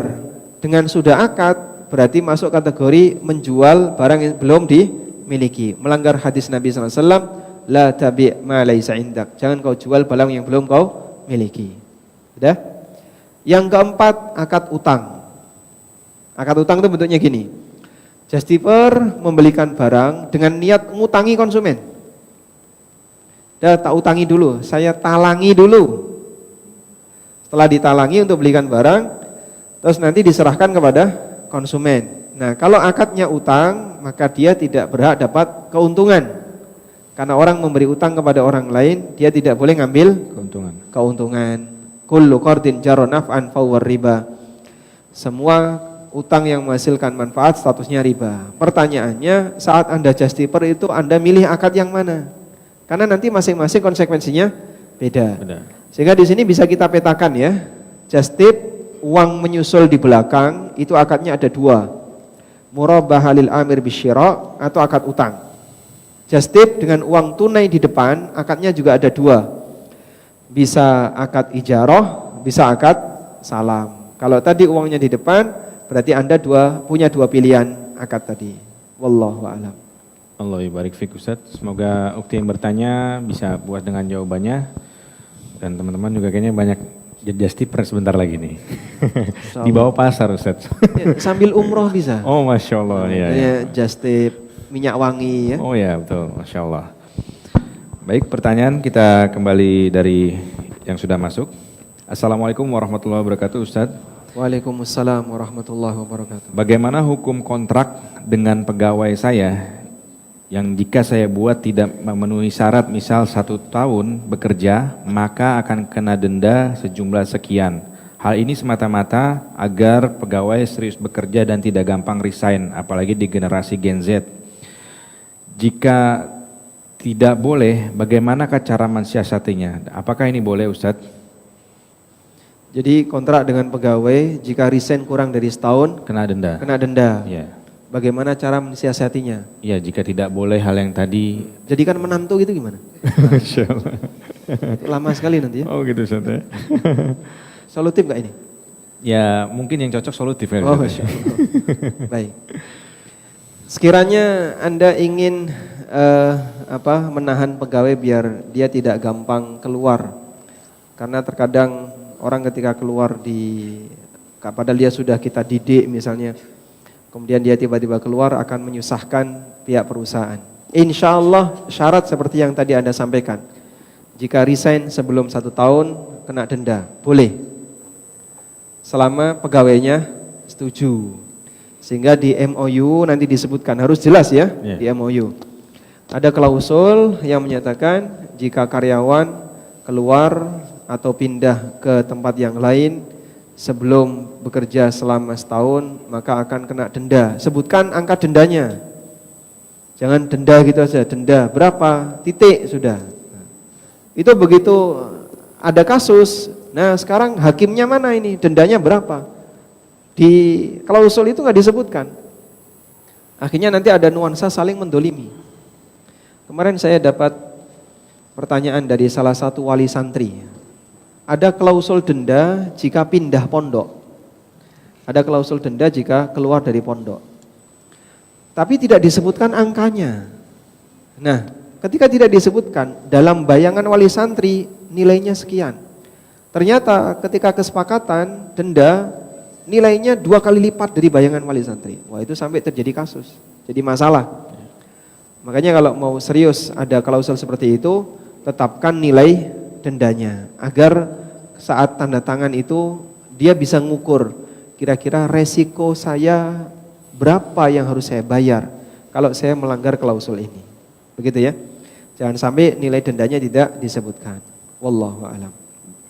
Speaker 2: dengan sudah akad, berarti masuk kategori menjual barang yang belum dimiliki, melanggar hadis Nabi SAW, la tabi' ma laysa indak. Jangan kau jual barang yang belum kau miliki. Sudah? Yang keempat, akad utang. Akad utang itu bentuknya gini. Justiper membelikan barang dengan niat ngutangi konsumen. Dah tak utangi dulu, saya talangi dulu. Setelah ditalangi untuk belikan barang, terus nanti diserahkan kepada konsumen. Nah, kalau akadnya utang, maka dia tidak berhak dapat keuntungan. Karena orang memberi utang kepada orang lain, dia tidak boleh ngambil keuntungan. Kullu qardin jarra naf'an fahuwa riba. Semua utang yang menghasilkan manfaat statusnya riba. Pertanyaannya, saat Anda justiper itu Anda milih akad yang mana? Karena nanti masing-masing konsekuensinya beda. Sehingga di sini bisa kita petakan ya. Justip uang menyusul di belakang itu akadnya ada dua. Murabahah lil amir bisyira atau akad utang. Justip dengan uang tunai di depan akadnya juga ada dua. Bisa akad ijarah, bisa akad salam. Kalau tadi uangnya di depan, berarti Anda punya dua pilihan akad tadi. Wallahu a'lam.
Speaker 1: Allah barik fiik Ustaz. Semoga ukti yang bertanya bisa puas dengan jawabannya. Dan teman-teman juga kayaknya banyak justiper sebentar lagi nih. Di bawah pasar Ustaz.
Speaker 2: Ya, sambil umroh bisa.
Speaker 1: Oh Masya Allah. Ya.
Speaker 2: Justip minyak wangi ya.
Speaker 1: Oh ya betul, Masya Allah. Baik, pertanyaan kita kembali dari yang sudah masuk. Assalamualaikum warahmatullahi wabarakatuh Ustaz.
Speaker 2: Waalaikumsalam warahmatullahi wabarakatuh.
Speaker 1: Bagaimana hukum kontrak dengan pegawai saya yang jika saya buat tidak memenuhi syarat, misal 1 tahun bekerja, maka akan kena denda sejumlah sekian. Hal ini semata-mata agar pegawai serius bekerja dan tidak gampang resign, apalagi di generasi Gen Z. Jika tidak boleh, bagaimanakah cara mensiasatinya? Apakah ini boleh Ustadz?
Speaker 2: Jadi kontrak dengan pegawai jika resign kurang dari setahun
Speaker 1: kena denda.
Speaker 2: Kena denda.
Speaker 1: Ya.
Speaker 2: Bagaimana cara mensiasatinya?
Speaker 1: Ya, jika tidak boleh hal yang tadi.
Speaker 2: Jadikan menantu gitu gimana?
Speaker 1: Masya Allah.
Speaker 2: Lama sekali nanti ya.
Speaker 1: Oh gitu Ustadz ya.
Speaker 2: Solutif gak ini?
Speaker 1: Ya mungkin yang cocok solutif ya.
Speaker 2: Oh Masya Allah. Baik. Sekiranya Anda ingin menahan pegawai biar dia tidak gampang keluar. Karena terkadang orang ketika keluar padahal dia sudah kita didik misalnya, kemudian dia tiba-tiba keluar akan menyusahkan pihak perusahaan. Insya Allah syarat seperti yang tadi Anda sampaikan. Jika resign sebelum 1 tahun kena denda, boleh. Selama pegawainya setuju. Sehingga di MOU nanti disebutkan, harus jelas ya di MOU. Ada klausul yang menyatakan jika karyawan keluar atau pindah ke tempat yang lain sebelum bekerja selama setahun, maka akan kena denda. Sebutkan angka dendanya. Jangan denda gitu aja, denda berapa, titik sudah. Itu begitu ada kasus, nah sekarang hakimnya mana ini, dendanya berapa? Di klausul itu nggak disebutkan. Akhirnya nanti ada nuansa saling mendolimi. Kemarin saya dapat pertanyaan dari salah satu wali santri. Ada klausul denda jika pindah pondok. Ada klausul denda jika keluar dari pondok. Tapi tidak disebutkan angkanya. Nah, ketika tidak disebutkan, dalam bayangan wali santri nilainya sekian. Ternyata ketika kesepakatan denda nilainya 2 kali lipat dari bayangan wali santri. Wah, itu sampai terjadi kasus. Jadi masalah. Makanya kalau mau serius ada klausul seperti itu, tetapkan nilai dendanya agar saat tanda tangan itu dia bisa ngukur kira-kira resiko saya berapa yang harus saya bayar kalau saya melanggar klausul ini. Begitu ya. Jangan sampai nilai dendanya tidak disebutkan. Wallahu a'lam.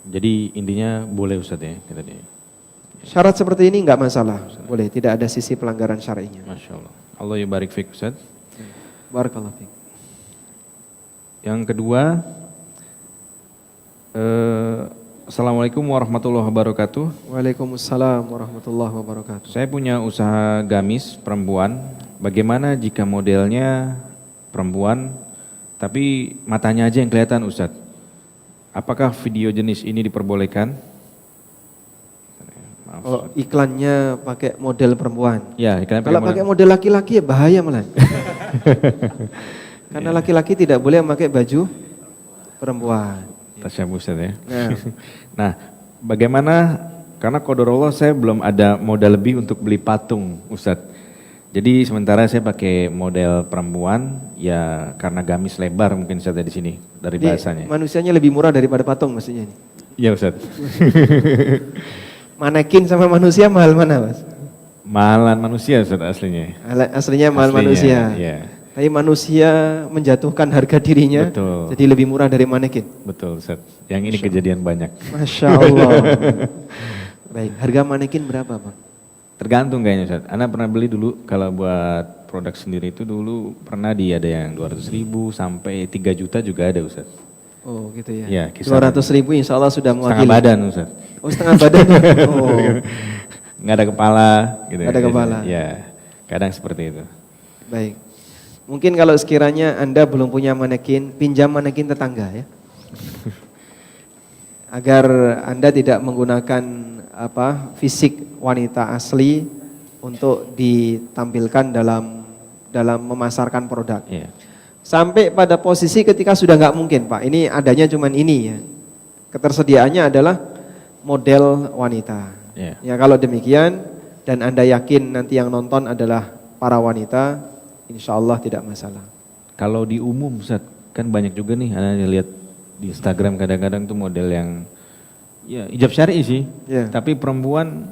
Speaker 1: Jadi intinya boleh Ustaz ya kita dia.
Speaker 2: Syarat seperti ini enggak masalah. Boleh, tidak ada sisi pelanggaran syar'inya.
Speaker 1: Masya Allah. Allah yubarik fiik Ustaz.
Speaker 2: Barakallahu fiik.
Speaker 1: Yang kedua, Assalamualaikum warahmatullahi wabarakatuh.
Speaker 2: Waalaikumsalam warahmatullahi wabarakatuh.
Speaker 1: Saya punya usaha gamis perempuan. Bagaimana jika modelnya perempuan tapi matanya aja yang kelihatan Ustadz? Apakah video jenis ini diperbolehkan? Maaf.
Speaker 2: Oh, iklannya pakai model perempuan.
Speaker 1: Ya, iklannya
Speaker 2: kalau pakai model laki-laki ya bahaya malah. Karena laki-laki tidak boleh memakai baju perempuan.
Speaker 1: Tasyabuh Ustaz ya.
Speaker 2: Nah.
Speaker 1: Nah, bagaimana, karena qadarullah saya belum ada modal lebih untuk beli patung Ustaz. Jadi sementara saya pakai model perempuan, ya karena gamis lebar mungkin saya di sini dari bahasanya.
Speaker 2: Manusianya lebih murah daripada patung maksudnya ini.
Speaker 1: Iya Ustaz.
Speaker 2: Manekin sama manusia mahal mana Mas?
Speaker 1: Mahalan manusia Ustaz aslinya.
Speaker 2: Aslinya mahal
Speaker 1: Aslinya,
Speaker 2: manusia.
Speaker 1: Iya.
Speaker 2: Tapi manusia menjatuhkan harga dirinya,
Speaker 1: Betul.
Speaker 2: jadi lebih murah dari manekin.
Speaker 1: Betul Ustaz. Yang ini kejadian banyak.
Speaker 2: Masya Allah. Baik, harga manekin berapa Bang?
Speaker 1: Tergantung kayaknya Ustaz. Ana pernah beli dulu kalau buat produk sendiri itu dulu pernah ada yang 200.000 sampai 3 juta juga ada Ustaz.
Speaker 2: Oh gitu ya.
Speaker 1: Ya, kisaran.
Speaker 2: 200.000 insya Allah sudah
Speaker 1: Setengah
Speaker 2: mewakili.
Speaker 1: badan Ustaz.
Speaker 2: Oh setengah badan. Oh.
Speaker 1: Nggak ada kepala gitu.
Speaker 2: Nggak ada kepala.
Speaker 1: Ya, kadang seperti itu.
Speaker 2: Baik. Mungkin kalau sekiranya Anda belum punya manekin, pinjam manekin tetangga ya. Agar Anda tidak menggunakan fisik wanita asli untuk ditampilkan dalam memasarkan produk.
Speaker 1: Iya.
Speaker 2: Sampai pada posisi ketika sudah nggak mungkin Pak, ini adanya cuman ini ya. Ketersediaannya adalah model wanita.
Speaker 1: Iya.
Speaker 2: Ya kalau demikian dan Anda yakin nanti yang nonton adalah para wanita, insya Allah tidak masalah.
Speaker 1: Kalau di umum Ustaz, kan banyak juga nih Ana lihat di Instagram kadang-kadang tuh model yang ya hijab syar'i sih.
Speaker 2: Ya.
Speaker 1: Tapi perempuan,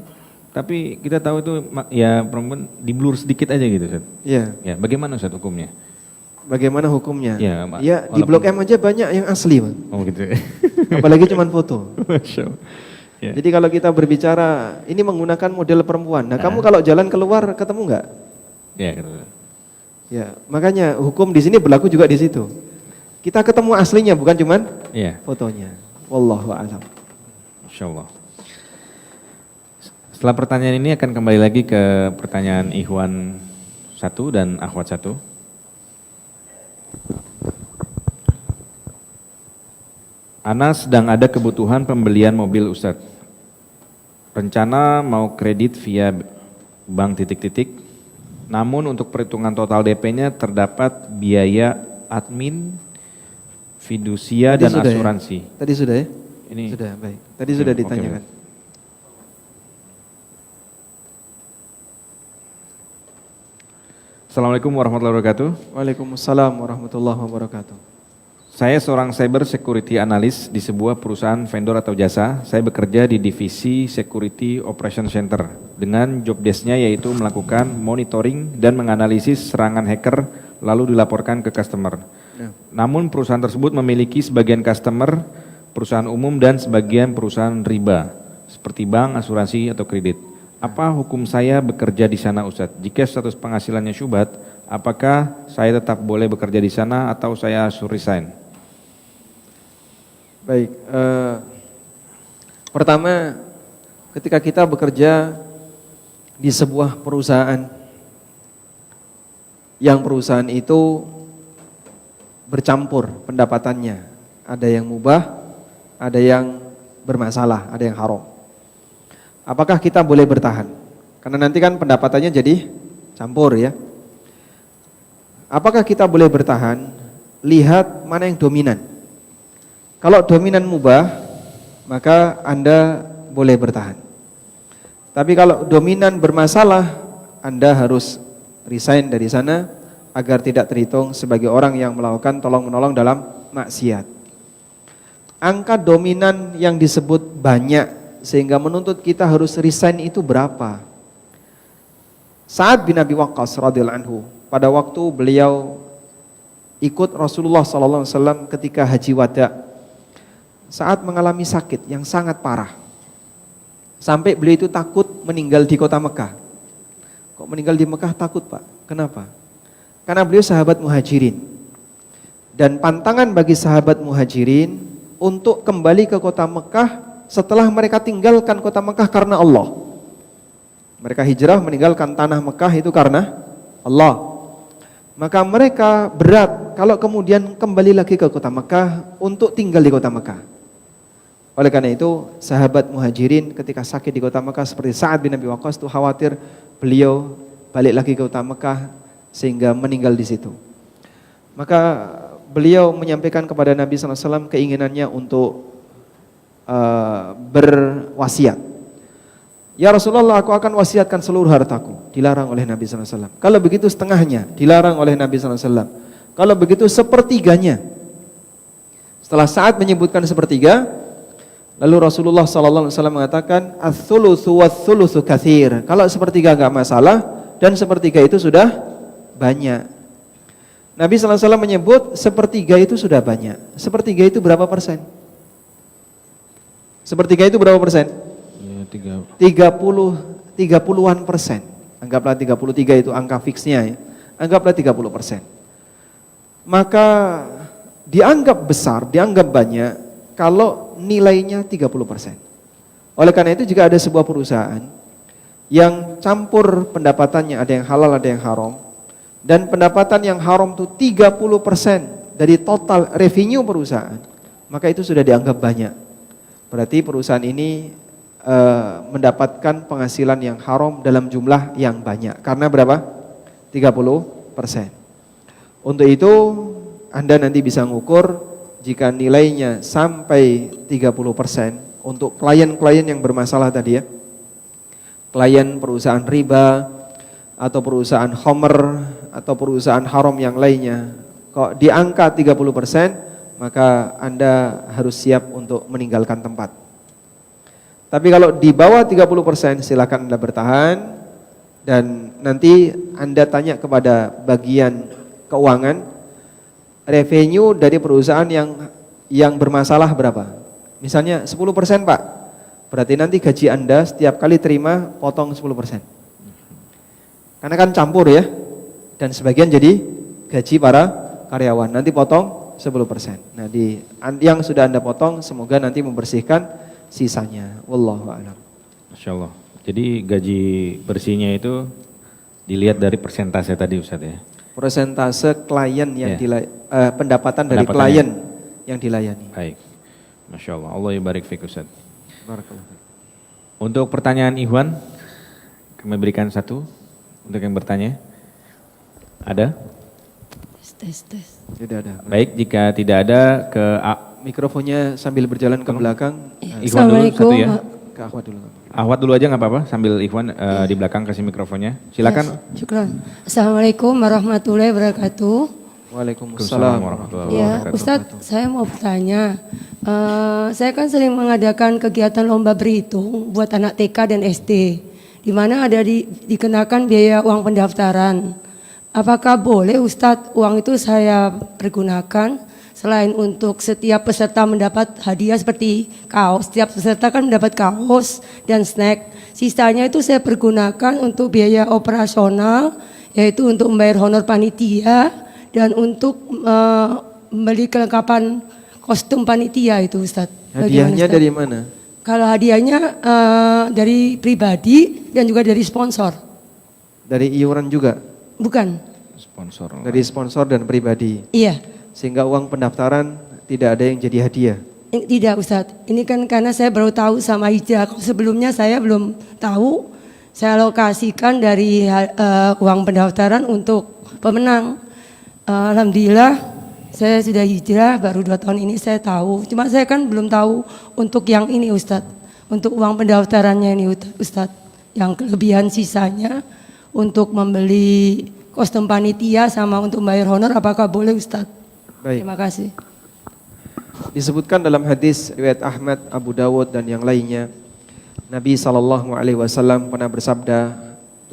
Speaker 1: tapi kita tahu itu ya perempuan di-blur sedikit aja gitu Ustaz.
Speaker 2: Ya.
Speaker 1: Ya, bagaimana Ustaz hukumnya?
Speaker 2: Bagaimana hukumnya?
Speaker 1: Ya,
Speaker 2: Ya di Blok M aja banyak yang asli Pak.
Speaker 1: Oh gitu.
Speaker 2: Apalagi cuman foto.
Speaker 1: Masya Allah. Ya.
Speaker 2: Jadi kalau kita berbicara ini menggunakan model perempuan. Nah, kamu kalau jalan keluar ketemu nggak?
Speaker 1: Ya, gitu.
Speaker 2: Ya, makanya hukum di sini berlaku juga di situ. Kita ketemu aslinya bukan cuman
Speaker 1: Iya,
Speaker 2: fotonya. Wallahu a'lam.
Speaker 1: Insya Allah. Setelah pertanyaan ini akan kembali lagi ke pertanyaan Ikhwan 1 dan Akhwat 1. Ana sedang ada kebutuhan pembelian mobil Ustadz. Rencana mau kredit via bank titik-titik. Namun untuk perhitungan total DP-nya terdapat biaya admin, fidusia
Speaker 2: Tadi
Speaker 1: dan
Speaker 2: sudah ya?
Speaker 1: asuransi.
Speaker 2: Tadi sudah ya?
Speaker 1: Ini
Speaker 2: Sudah, baik. Tadi sudah
Speaker 1: Oke,
Speaker 2: ditanyakan.
Speaker 1: baik. Assalamualaikum warahmatullahi wabarakatuh.
Speaker 2: Waalaikumsalam warahmatullahi wabarakatuh.
Speaker 1: Saya seorang cyber security analyst di sebuah perusahaan vendor atau jasa. Saya bekerja di divisi Security Operation Center dengan job desk-nya yaitu melakukan monitoring dan menganalisis serangan hacker lalu dilaporkan ke customer.
Speaker 2: Ya.
Speaker 1: Namun perusahaan tersebut memiliki sebagian customer, perusahaan umum dan sebagian perusahaan riba seperti bank, asuransi atau kredit. Apa hukum saya bekerja di sana Ustadz? Jika status penghasilannya syubhat, apakah saya tetap boleh bekerja di sana atau saya harus resign?
Speaker 2: Baik, pertama ketika kita bekerja di sebuah perusahaan yang perusahaan itu bercampur pendapatannya, ada yang mubah, ada yang bermasalah, ada yang haram. Apakah kita boleh bertahan? Karena nanti kan pendapatannya jadi campur ya. Apakah kita boleh bertahan? Lihat mana yang dominan. Kalau dominan mubah, maka Anda boleh bertahan. Tapi kalau dominan bermasalah, Anda harus resign dari sana agar tidak terhitung sebagai orang yang melakukan tolong-menolong dalam maksiat. Angka dominan yang disebut banyak sehingga menuntut kita harus resign itu berapa? Sa'ad bin Abi Waqqas radhiyallahu anhu, pada waktu beliau ikut Rasulullah SAW ketika haji wada, saat mengalami sakit yang sangat parah, sampai beliau itu takut meninggal di kota Mekah. Kok meninggal di Mekah takut Pak? Kenapa? Karena beliau sahabat muhajirin, dan pantangan bagi sahabat muhajirin untuk kembali ke kota Mekah setelah mereka tinggalkan kota Mekah karena Allah. Mereka hijrah meninggalkan tanah Mekah itu karena Allah. Maka mereka berat kalau kemudian kembali lagi ke kota Mekah untuk tinggal di kota Mekah. Oleh karena itu sahabat muhajirin ketika sakit di kota Mekah seperti Sa'ad bin Abi Waqqas itu khawatir beliau balik lagi ke kota Mekah sehingga meninggal di situ. Maka beliau menyampaikan kepada Nabi SAW keinginannya untuk berwasiat. Ya Rasulullah, aku akan wasiatkan seluruh hartaku. Dilarang oleh Nabi SAW. Kalau begitu setengahnya, dilarang oleh Nabi SAW. Kalau begitu sepertiganya. Setelah Sa'ad menyebutkan sepertiga, Lalu Rasulullah sallallahu alaihi wasallam mengatakan ats-tsulutsu was-tsulutsu katsir. Kalau sepertiga enggak masalah dan sepertiga itu sudah banyak. Nabi sallallahu alaihi wasallam menyebut sepertiga itu sudah banyak. Sepertiga itu berapa persen? Sepertiga itu berapa persen?
Speaker 1: Ya,
Speaker 2: 30-an persen. Anggaplah 33 itu angka fiksnya ya. Anggaplah 30%. Maka dianggap besar, dianggap banyak kalau nilainya 30%. Oleh karena itu jika ada sebuah perusahaan yang campur pendapatannya, ada yang halal, ada yang haram, dan pendapatan yang haram itu 30% dari total revenue perusahaan, maka itu sudah dianggap banyak. Berarti perusahaan ini mendapatkan penghasilan yang haram dalam jumlah yang banyak. Karena berapa? 30%. Untuk itu Anda nanti bisa mengukur jika nilainya sampai 30% untuk klien-klien yang bermasalah tadi ya. Klien perusahaan riba atau perusahaan khamr atau perusahaan haram yang lainnya. Kok di angka 30%, maka Anda harus siap untuk meninggalkan tempat. Tapi kalau di bawah 30% silakan Anda bertahan dan nanti Anda tanya kepada bagian keuangan, revenue dari perusahaan yang bermasalah berapa? Misalnya 10% Pak, berarti nanti gaji Anda setiap kali terima potong 10%. Karena kan campur ya, dan sebagian jadi gaji para karyawan, nanti potong 10%. Nah yang sudah Anda potong semoga nanti membersihkan sisanya. Wallahu a'lam.
Speaker 1: Masya Allah. Jadi gaji bersihnya itu dilihat dari persentase tadi Ustaz ya?
Speaker 2: Persentase klien yang pendapatan dari
Speaker 1: Pendapatannya.
Speaker 2: klien yang dilayani.
Speaker 1: Baik. Masya Allah. Allah yabarik fiik Ustaz.
Speaker 2: Barakallahu.
Speaker 1: Untuk pertanyaan Ikhwan, kami berikan satu untuk yang bertanya. Ada?
Speaker 5: Tes.
Speaker 2: Tidak ada.
Speaker 1: Baik, jika tidak ada ke
Speaker 2: Mikrofonnya sambil berjalan ke belakang.
Speaker 1: Ikhwan dulu satu ya.
Speaker 2: Ke Ahwat dulu.
Speaker 1: Ahwat dulu aja nggak apa-apa sambil Ikhwan di belakang kasih mikrofonnya. Silakan.
Speaker 5: Syukran. Assalamualaikum warahmatullahi wabarakatuh.
Speaker 2: Waalaikumsalam
Speaker 1: warahmatullahi
Speaker 5: Ya,
Speaker 1: wabarakatuh.
Speaker 5: Ustadz, saya mau bertanya. Saya kan sering mengadakan kegiatan lomba berhitung buat anak TK dan SD, di mana ada dikenakan biaya uang pendaftaran. Apakah boleh Ustadz uang itu saya pergunakan selain untuk setiap peserta mendapat hadiah seperti kaos, setiap peserta kan mendapat kaos dan snack. Sisanya itu saya pergunakan untuk biaya operasional, yaitu untuk membayar honor panitia dan untuk membeli kelengkapan kostum panitia itu Ustadz.
Speaker 2: Hadiahnya dari mana?
Speaker 5: Kalau hadiahnya dari pribadi dan juga dari sponsor.
Speaker 2: Dari iuran juga?
Speaker 5: Bukan.
Speaker 1: Sponsor.
Speaker 2: Dari sponsor dan pribadi.
Speaker 5: Iya.
Speaker 2: Sehingga uang pendaftaran tidak ada yang jadi hadiah.
Speaker 5: Tidak Ustadz, ini kan karena saya baru tahu sama hijrah. Sebelumnya saya belum tahu, saya alokasikan dari uang pendaftaran untuk pemenang. Alhamdulillah saya sudah hijrah, baru 2 tahun ini saya tahu. Cuma saya kan belum tahu untuk yang ini Ustadz, untuk uang pendaftarannya ini Ustadz. Yang kelebihan sisanya untuk membeli kostum panitia sama untuk bayar honor, apakah boleh Ustadz?
Speaker 2: Baik.
Speaker 5: Terima kasih.
Speaker 2: Disebutkan dalam hadis riwayat Ahmad, Abu Dawud dan yang lainnya, Nabi SAW pernah bersabda,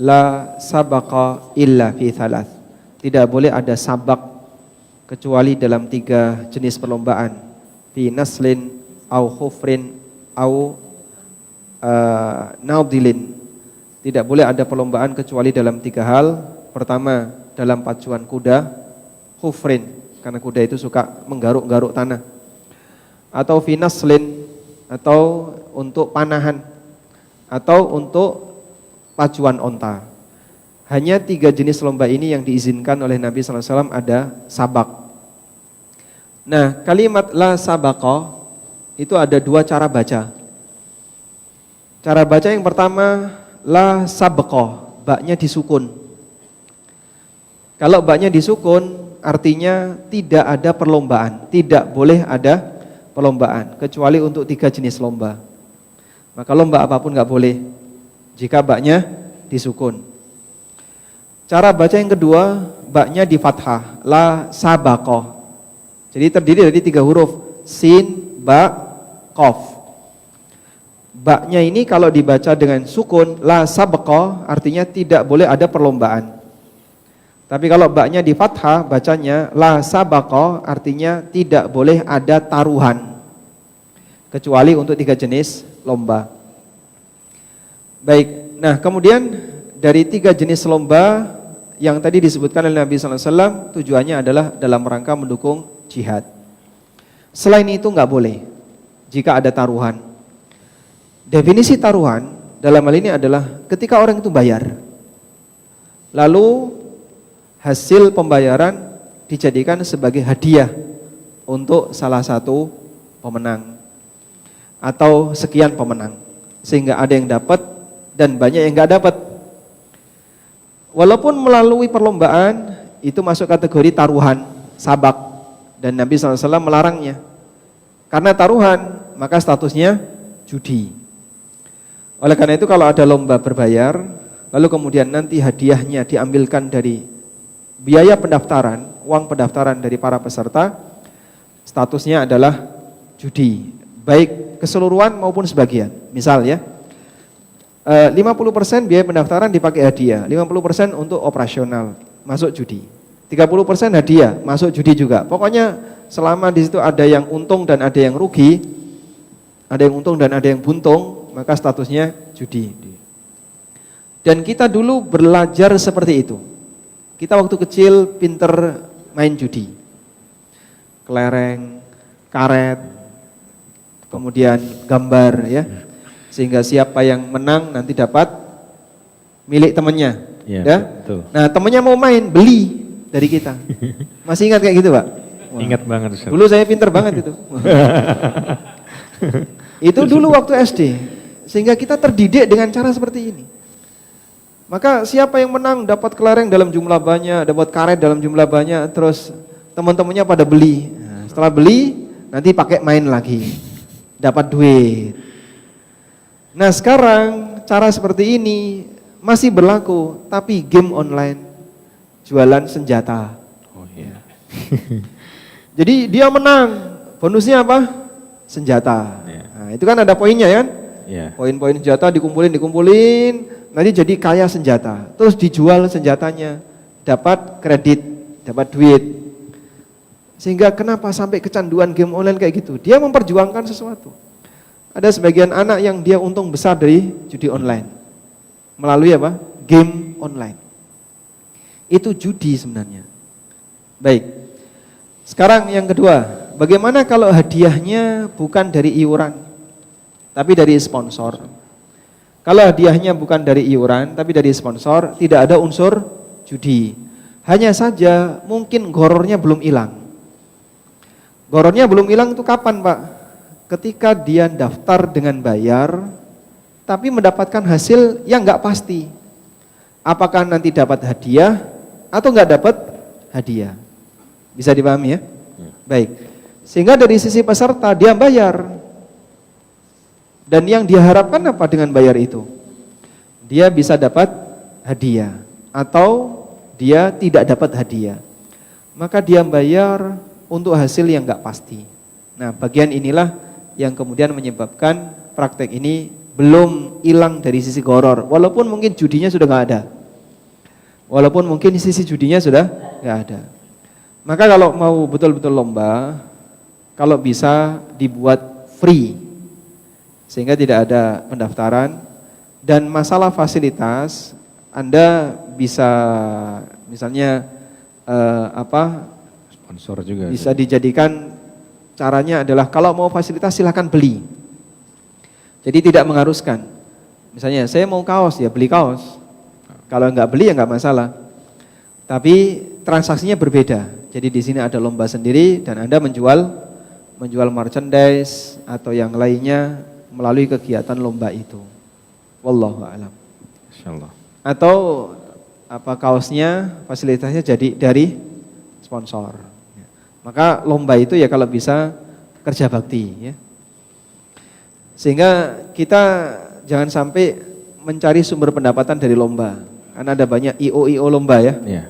Speaker 2: la sabaqa illa fi thalath. Tidak boleh ada sabak kecuali dalam 3 jenis perlombaan, fi naslin au khufrin au naudilin. Tidak boleh ada perlombaan kecuali dalam 3 hal. Pertama, dalam pacuan kuda, khufrin, karena kuda itu suka menggaruk-garuk tanah. Atau fi naslin, atau untuk panahan, atau untuk pacuan onta. Hanya 3 jenis lomba ini yang diizinkan oleh Nabi SAW ada sabak. Nah, kalimat la sabaqa itu ada 2 cara baca. Cara baca yang pertama, la sabaqa, baknya disukun. Kalau baknya disukun, artinya tidak ada perlombaan, tidak boleh ada perlombaan, kecuali untuk 3 jenis lomba. Maka lomba apapun nggak boleh, jika baknya disukun. Cara baca yang kedua, baknya di fathah, la sabaqah. Jadi terdiri dari 3 huruf, sin, ba, qaf. Baknya ini kalau dibaca dengan sukun, la sabqa, artinya tidak boleh ada perlombaan. Tapi kalau baknya di fathah, bacanya la sabqa, artinya tidak boleh ada taruhan. Kecuali untuk 3 jenis lomba. Baik, nah kemudian dari 3 jenis lomba yang tadi disebutkan oleh Nabi SAW, tujuannya adalah dalam rangka mendukung jihad. Selain itu nggak boleh jika ada taruhan. Definisi taruhan dalam hal ini adalah ketika orang itu bayar, lalu hasil pembayaran dijadikan sebagai hadiah untuk salah satu pemenang atau sekian pemenang, sehingga ada yang dapat dan banyak yang nggak dapat. Walaupun melalui perlombaan itu masuk kategori taruhan, sabak, dan Nabi SAW melarangnya. Karena taruhan maka statusnya judi. Oleh karena itu kalau ada lomba berbayar, lalu kemudian nanti hadiahnya diambilkan dari biaya pendaftaran, uang pendaftaran dari para peserta, statusnya adalah judi, baik keseluruhan maupun sebagian. Misal ya, 50% biaya pendaftaran dipakai hadiah, 50% untuk operasional, masuk judi. 30% hadiah, masuk judi juga. Pokoknya selama di situ ada yang untung dan ada yang rugi, ada yang untung dan ada yang buntung, maka statusnya judi. Dan kita dulu belajar seperti itu. Kita waktu kecil pinter main judi. Kelereng, karet, kemudian gambar ya. Sehingga siapa yang menang nanti dapat milik temannya. Ya.
Speaker 1: Betul.
Speaker 2: Nah, temannya mau main, beli dari kita. Masih ingat kayak gitu, Pak? Wah.
Speaker 1: Ingat banget. Ustaz.
Speaker 2: Dulu saya pinter banget itu. Itu dulu waktu SD. Sehingga kita terdidik dengan cara seperti ini. Maka siapa yang menang dapat kelereng dalam jumlah banyak, dapat karet dalam jumlah banyak, terus teman-temannya pada beli. Nah, setelah beli, nanti pakai main lagi. Dapat duit. Nah sekarang cara seperti ini masih berlaku, tapi game online, jualan senjata.
Speaker 1: Oh iya.
Speaker 2: Jadi dia menang, bonusnya apa? Senjata.
Speaker 1: Yeah.
Speaker 2: Nah, itu kan ada poinnya kan?
Speaker 1: Yeah.
Speaker 2: Poin-poin senjata dikumpulin, nanti jadi kaya senjata. Terus dijual senjatanya, dapat kredit, dapat duit. Sehingga kenapa sampai kecanduan game online kayak gitu? Dia memperjuangkan sesuatu. Ada sebagian anak yang dia untung besar dari judi online. Melalui apa? Game online. Itu judi sebenarnya. Baik. Sekarang yang kedua, bagaimana kalau hadiahnya bukan dari iuran, tapi dari sponsor? Kalau hadiahnya bukan dari iuran, tapi dari sponsor, tidak ada unsur judi. Hanya saja mungkin gorornya belum hilang. Gorornya belum hilang itu kapan, Pak? Ketika dia daftar dengan bayar, tapi mendapatkan hasil yang nggak pasti. Apakah nanti dapat hadiah atau nggak dapat hadiah? Bisa dipahami ya? Baik. Sehingga dari sisi peserta dia bayar. Dan yang diharapkan apa dengan bayar itu? Dia bisa dapat hadiah atau dia tidak dapat hadiah. Maka dia bayar untuk hasil yang nggak pasti. Nah, bagian inilah yang kemudian menyebabkan praktek ini belum hilang dari sisi goror. Walaupun mungkin judinya sudah nggak ada. Walaupun mungkin sisi judinya sudah nggak ada. Maka kalau mau betul-betul lomba, kalau bisa dibuat free, sehingga tidak ada pendaftaran. Dan masalah fasilitas, Anda bisa misalnya
Speaker 1: Sponsor juga.
Speaker 2: bisa dijadikan. Caranya adalah kalau mau fasilitas silahkan beli. Jadi tidak mengharuskan. Misalnya saya mau kaos ya beli kaos. Kalau nggak beli ya nggak masalah. Tapi transaksinya berbeda. Jadi di sini ada lomba sendiri dan Anda menjual merchandise atau yang lainnya melalui kegiatan lomba itu. Wallahu a'lam.
Speaker 1: Insyaallah.
Speaker 2: Atau kaosnya fasilitasnya jadi dari sponsor. Maka lomba itu ya kalau bisa kerja bakti ya. Sehingga kita jangan sampai mencari sumber pendapatan dari lomba. Karena ada banyak IO lomba ya.
Speaker 1: Yeah.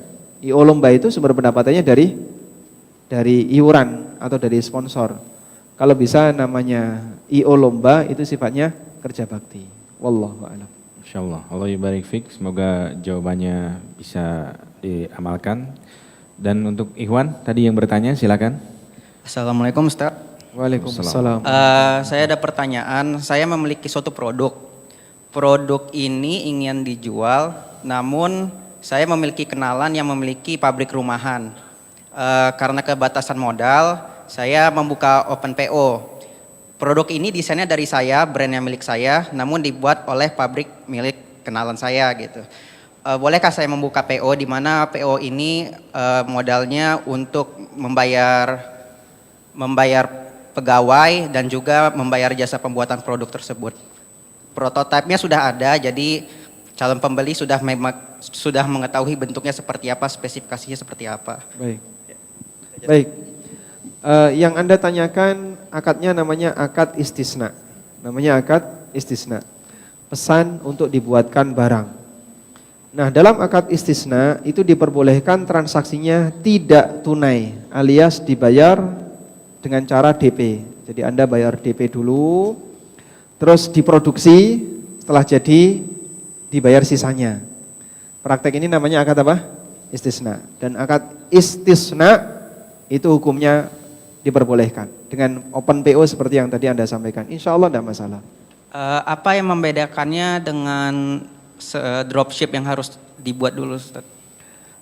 Speaker 2: IO lomba itu sumber pendapatannya dari iuran atau dari sponsor. Kalau bisa namanya IO lomba itu sifatnya kerja bakti. Wallahu a'lam.
Speaker 1: Insyaallah. Allah yubarik fik. Semoga jawabannya bisa diamalkan. Dan untuk Ikhwan tadi yang bertanya silakan.
Speaker 6: Assalamualaikum Ustaz.
Speaker 2: Waalaikumsalam.
Speaker 6: Saya ada pertanyaan, saya memiliki suatu produk. Produk ini ingin dijual, namun saya memiliki kenalan yang memiliki pabrik rumahan. Karena kebatasan modal, saya membuka open PO. Produk ini desainnya dari saya, brandnya milik saya, namun dibuat oleh pabrik milik kenalan saya gitu. Bolehkah saya membuka PO di mana PO ini modalnya untuk membayar pegawai dan juga membayar jasa pembuatan produk tersebut. Prototipenya sudah ada, jadi calon pembeli sudah mengetahui bentuknya seperti apa, spesifikasinya seperti apa.
Speaker 2: Baik. Baik. Yang Anda tanyakan akadnya namanya akad istisna. Namanya akad istisna. Pesan untuk dibuatkan barang. Nah, dalam akad istisna itu diperbolehkan transaksinya tidak tunai alias dibayar dengan cara DP. Jadi Anda bayar DP dulu, terus diproduksi, setelah jadi dibayar sisanya. Praktek ini namanya akad apa? Istisna. Dan akad istisna itu hukumnya diperbolehkan dengan open PO seperti yang tadi Anda sampaikan. Insya Allah tidak masalah.
Speaker 6: Apa yang membedakannya dengan dropship yang harus dibuat dulu, Ustaz?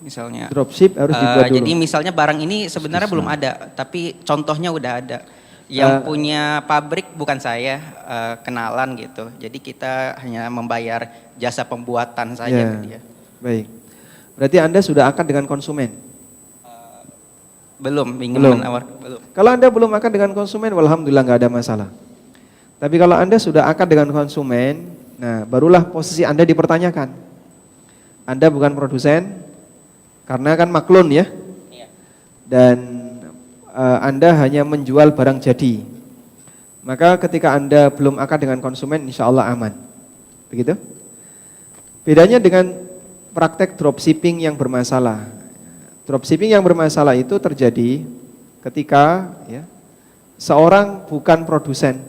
Speaker 6: Misalnya
Speaker 2: Dropship harus dibuat dulu.
Speaker 6: Jadi misalnya barang ini sebenarnya belum ada, tapi contohnya udah ada. Yang punya pabrik bukan saya, kenalan gitu. Jadi kita hanya membayar jasa pembuatan saja ke dia.
Speaker 2: Baik. Berarti Anda sudah akad dengan konsumen?
Speaker 6: Belum.
Speaker 2: Kalau Anda belum akad dengan konsumen, alhamdulillah nggak ada masalah. Tapi kalau Anda sudah akad dengan konsumen, nah barulah posisi Anda dipertanyakan. Anda bukan produsen, karena kan maklun ya. Dan Anda hanya menjual barang jadi. Maka ketika Anda belum akad dengan konsumen, insya Allah aman. Begitu? Bedanya dengan praktek dropshipping yang bermasalah. Dropshipping yang bermasalah itu terjadi ketika ya, seorang bukan produsen,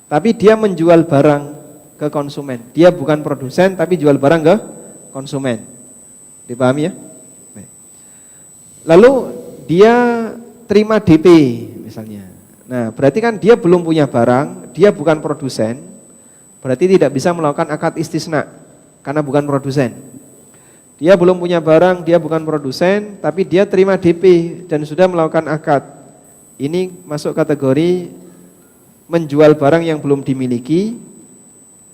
Speaker 2: tapi dia menjual barang ke konsumen. Dia bukan produsen, tapi jual barang ke konsumen. Dipahami ya? Baik. Lalu dia terima DP misalnya. Nah, berarti kan dia belum punya barang, dia bukan produsen, berarti tidak bisa melakukan akad istisna karena bukan produsen. Dia belum punya barang, dia bukan produsen, tapi dia terima DP dan sudah melakukan akad. Ini masuk kategori menjual barang yang belum dimiliki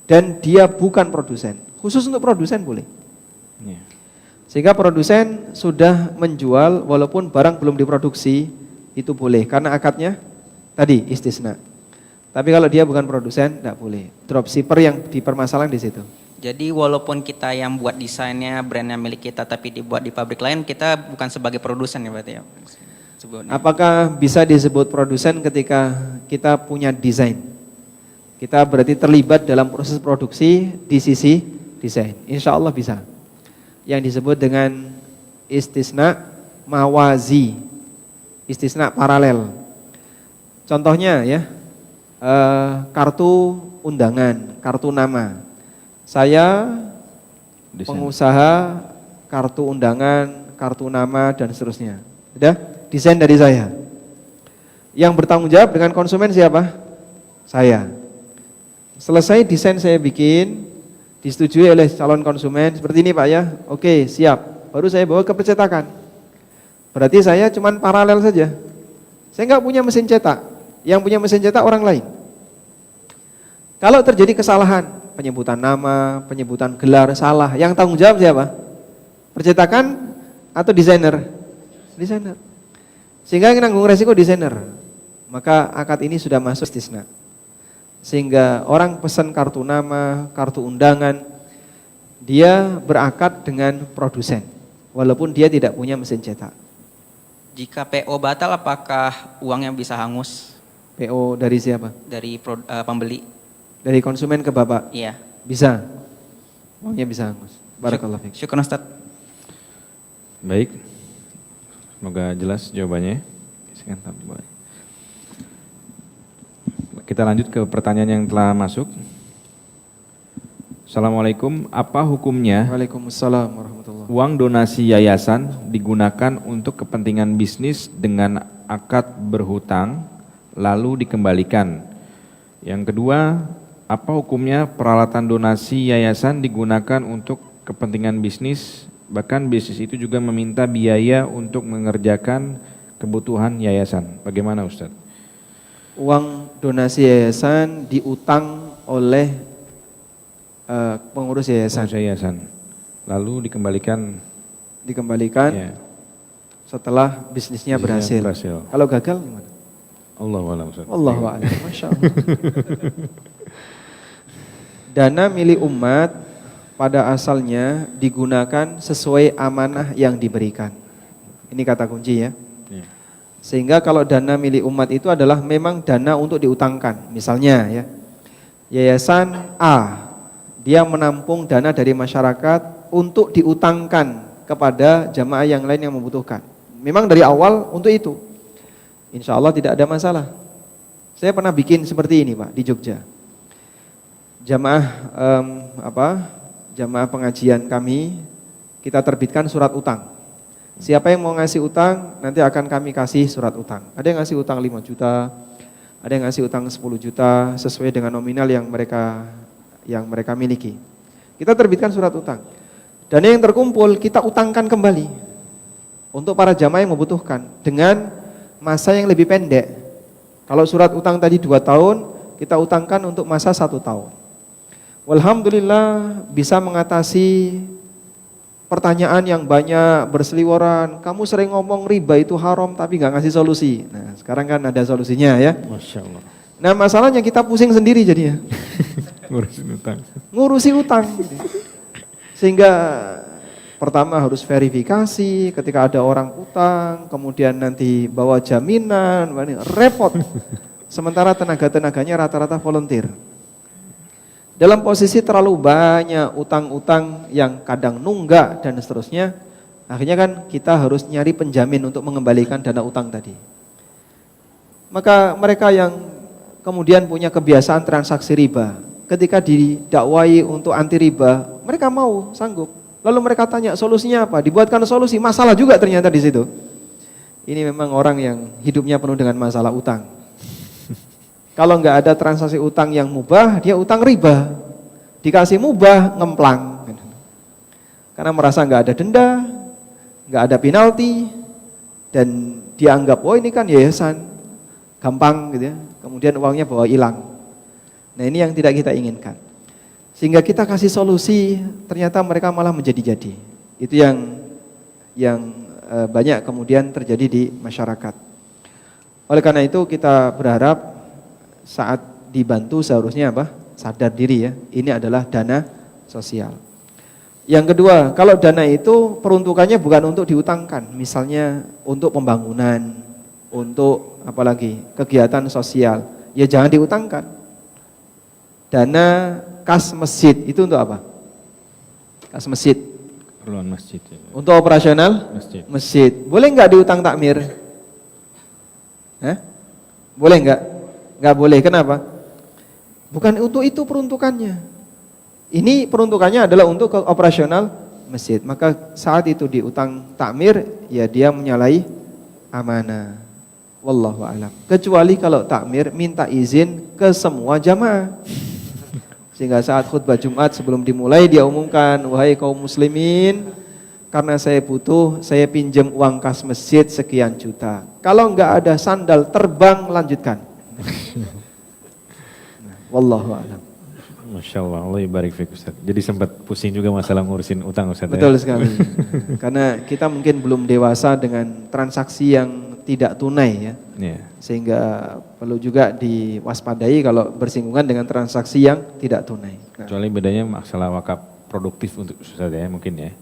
Speaker 2: dan dia bukan produsen. Khusus untuk produsen boleh. Sehingga produsen sudah menjual walaupun barang belum diproduksi, itu boleh karena akadnya tadi istisna. Tapi kalau dia bukan produsen tidak boleh. Dropshipper yang dipermasalahan di situ.
Speaker 6: Jadi walaupun kita yang buat desainnya, brandnya milik kita, tapi dibuat di pabrik lain, kita bukan sebagai produsen ya berarti ya? Sebutnya.
Speaker 2: Apakah bisa disebut produsen ketika kita punya desain? Kita berarti terlibat dalam proses produksi di sisi desain. Insya Allah bisa. Yang disebut dengan istisna mawazi, istisna paralel. Contohnya ya, kartu undangan, kartu nama. Saya pengusaha kartu undangan, kartu nama dan seterusnya. Sudah desain dari saya. Yang bertanggung jawab dengan konsumen siapa? Saya. Selesai desain saya bikin, disetujui oleh calon konsumen seperti ini Pak ya. Oke, siap. Baru saya bawa ke percetakan. Berarti saya cuman paralel saja. Saya nggak punya mesin cetak. Yang punya mesin cetak orang lain. Kalau terjadi kesalahan, penyebutan nama, penyebutan gelar salah, yang tanggung jawab siapa? Percetakan atau desainer? Desainer. Sehingga yang nanggung resiko desainer. Maka akad ini sudah masuk istisna. Sehingga orang pesan kartu nama, kartu undangan, dia berakad dengan produsen, walaupun dia tidak punya mesin cetak.
Speaker 6: Jika PO batal, apakah uangnya bisa hangus?
Speaker 2: PO dari siapa?
Speaker 6: Dari pembeli.
Speaker 2: Dari konsumen ke Bapak?
Speaker 6: Iya.
Speaker 2: Bisa. Uangnya bisa hangus. Barakallahu fiik.
Speaker 6: Syukur Ustaz.
Speaker 1: Baik. Semoga jelas jawabannya. Kita lanjut ke pertanyaan yang telah masuk. Assalamualaikum, apa hukumnya
Speaker 2: Waalaikumsalam warahmatullahi.
Speaker 1: uang donasi yayasan digunakan untuk kepentingan bisnis dengan akad berhutang lalu dikembalikan? Yang kedua, apa hukumnya peralatan donasi yayasan digunakan untuk kepentingan bisnis, bahkan bisnis itu juga meminta biaya untuk mengerjakan kebutuhan yayasan? Bagaimana Ustadz?
Speaker 2: Uang donasi yayasan diutang oleh pengurus yayasan, lalu dikembalikan
Speaker 1: Ya,
Speaker 2: setelah bisnisnya berhasil. Kalau gagal gimana?
Speaker 1: Allahu a'lam, Ustadz.
Speaker 2: Allahu a'lam. Masya Allah. Dana milik umat pada asalnya digunakan sesuai amanah yang diberikan. Ini kata kunci ya.
Speaker 1: Ya.
Speaker 2: Sehingga kalau dana milik umat itu adalah memang dana untuk diutangkan. Misalnya ya, Yayasan A, dia menampung dana dari masyarakat untuk diutangkan kepada jamaah yang lain yang membutuhkan. Memang dari awal untuk itu. Insya Allah tidak ada masalah. Saya pernah bikin seperti ini Pak di Jogja. Jamaah jamaah pengajian kami, kita terbitkan surat utang. Siapa yang mau ngasih utang nanti akan kami kasih surat utang. Ada yang ngasih utang 5 juta, ada yang ngasih utang 10 juta sesuai dengan nominal yang mereka miliki. Kita terbitkan surat utang. Dan yang terkumpul kita utangkan kembali untuk para jamaah yang membutuhkan dengan masa yang lebih pendek. Kalau surat utang tadi 2 tahun, kita utangkan untuk masa 1 tahun. Walhamdulillah bisa mengatasi pertanyaan yang banyak berseliweran. Kamu sering ngomong riba itu haram tapi gak ngasih solusi. Nah sekarang kan ada solusinya ya.
Speaker 1: Masya Allah.
Speaker 2: Nah masalahnya kita pusing sendiri jadinya. Ngurusi utang. Sehingga pertama harus verifikasi ketika ada orang utang, kemudian nanti bawa jaminan, repot. Sementara tenaga-tenaganya rata-rata volunteer. Dalam posisi terlalu banyak utang-utang yang kadang nunggak dan seterusnya, akhirnya kan kita harus nyari penjamin untuk mengembalikan dana utang tadi. Maka mereka yang kemudian punya kebiasaan transaksi riba, ketika didakwai untuk anti riba, mereka mau, sanggup. Lalu mereka tanya solusinya apa? Dibuatkan solusi, masalah juga ternyata di situ. Ini memang orang yang hidupnya penuh dengan masalah utang. Kalau nggak ada transaksi utang yang mubah, dia utang riba. Dikasih mubah, ngemplang. Karena merasa nggak ada denda, nggak ada penalti, dan dianggap, oh ini kan yayasan, gampang gitu ya. Kemudian uangnya bawa hilang. Nah ini yang tidak kita inginkan. Sehingga kita kasih solusi, ternyata mereka malah menjadi-jadi. Itu yang banyak kemudian terjadi di masyarakat. Oleh karena itu kita berharap saat dibantu seharusnya apa? Sadar diri ya, ini adalah dana sosial. Yang kedua, kalau dana itu peruntukannya bukan untuk diutangkan, misalnya untuk pembangunan, untuk apalagi kegiatan sosial, ya jangan diutangkan. Dana kas masjid itu untuk apa? Kas masjid.
Speaker 1: Keperluan masjid. Ya.
Speaker 2: Untuk operasional masjid. Boleh nggak diutang takmir? Boleh nggak? Nggak boleh. Kenapa? Bukan untuk itu peruntukannya. Ini peruntukannya adalah untuk operasional masjid. Maka saat itu diutang takmir, ya dia menyalahi amanah. Wallahu a'lam. Kecuali kalau takmir minta izin ke semua jamaah. Sehingga saat khutbah Jumat sebelum dimulai dia umumkan, wahai kaum muslimin, karena saya butuh, saya pinjam uang kas masjid sekian juta. Kalau enggak ada sandal terbang, lanjutkan. Wallahu a'lam.
Speaker 1: Masya Allah, Allah barik fiik Ustaz. Jadi sempat pusing juga masalah ngurusin utang Ustaz.
Speaker 2: Betul
Speaker 1: ya?
Speaker 2: sekali. Karena kita mungkin belum dewasa dengan transaksi yang tidak tunai ya.
Speaker 1: Yeah.
Speaker 2: Sehingga perlu juga diwaspadai kalau bersinggungan dengan transaksi yang tidak tunai.
Speaker 1: Kecuali bedanya masalah wakaf produktif untuk Ustaz ya mungkin ya.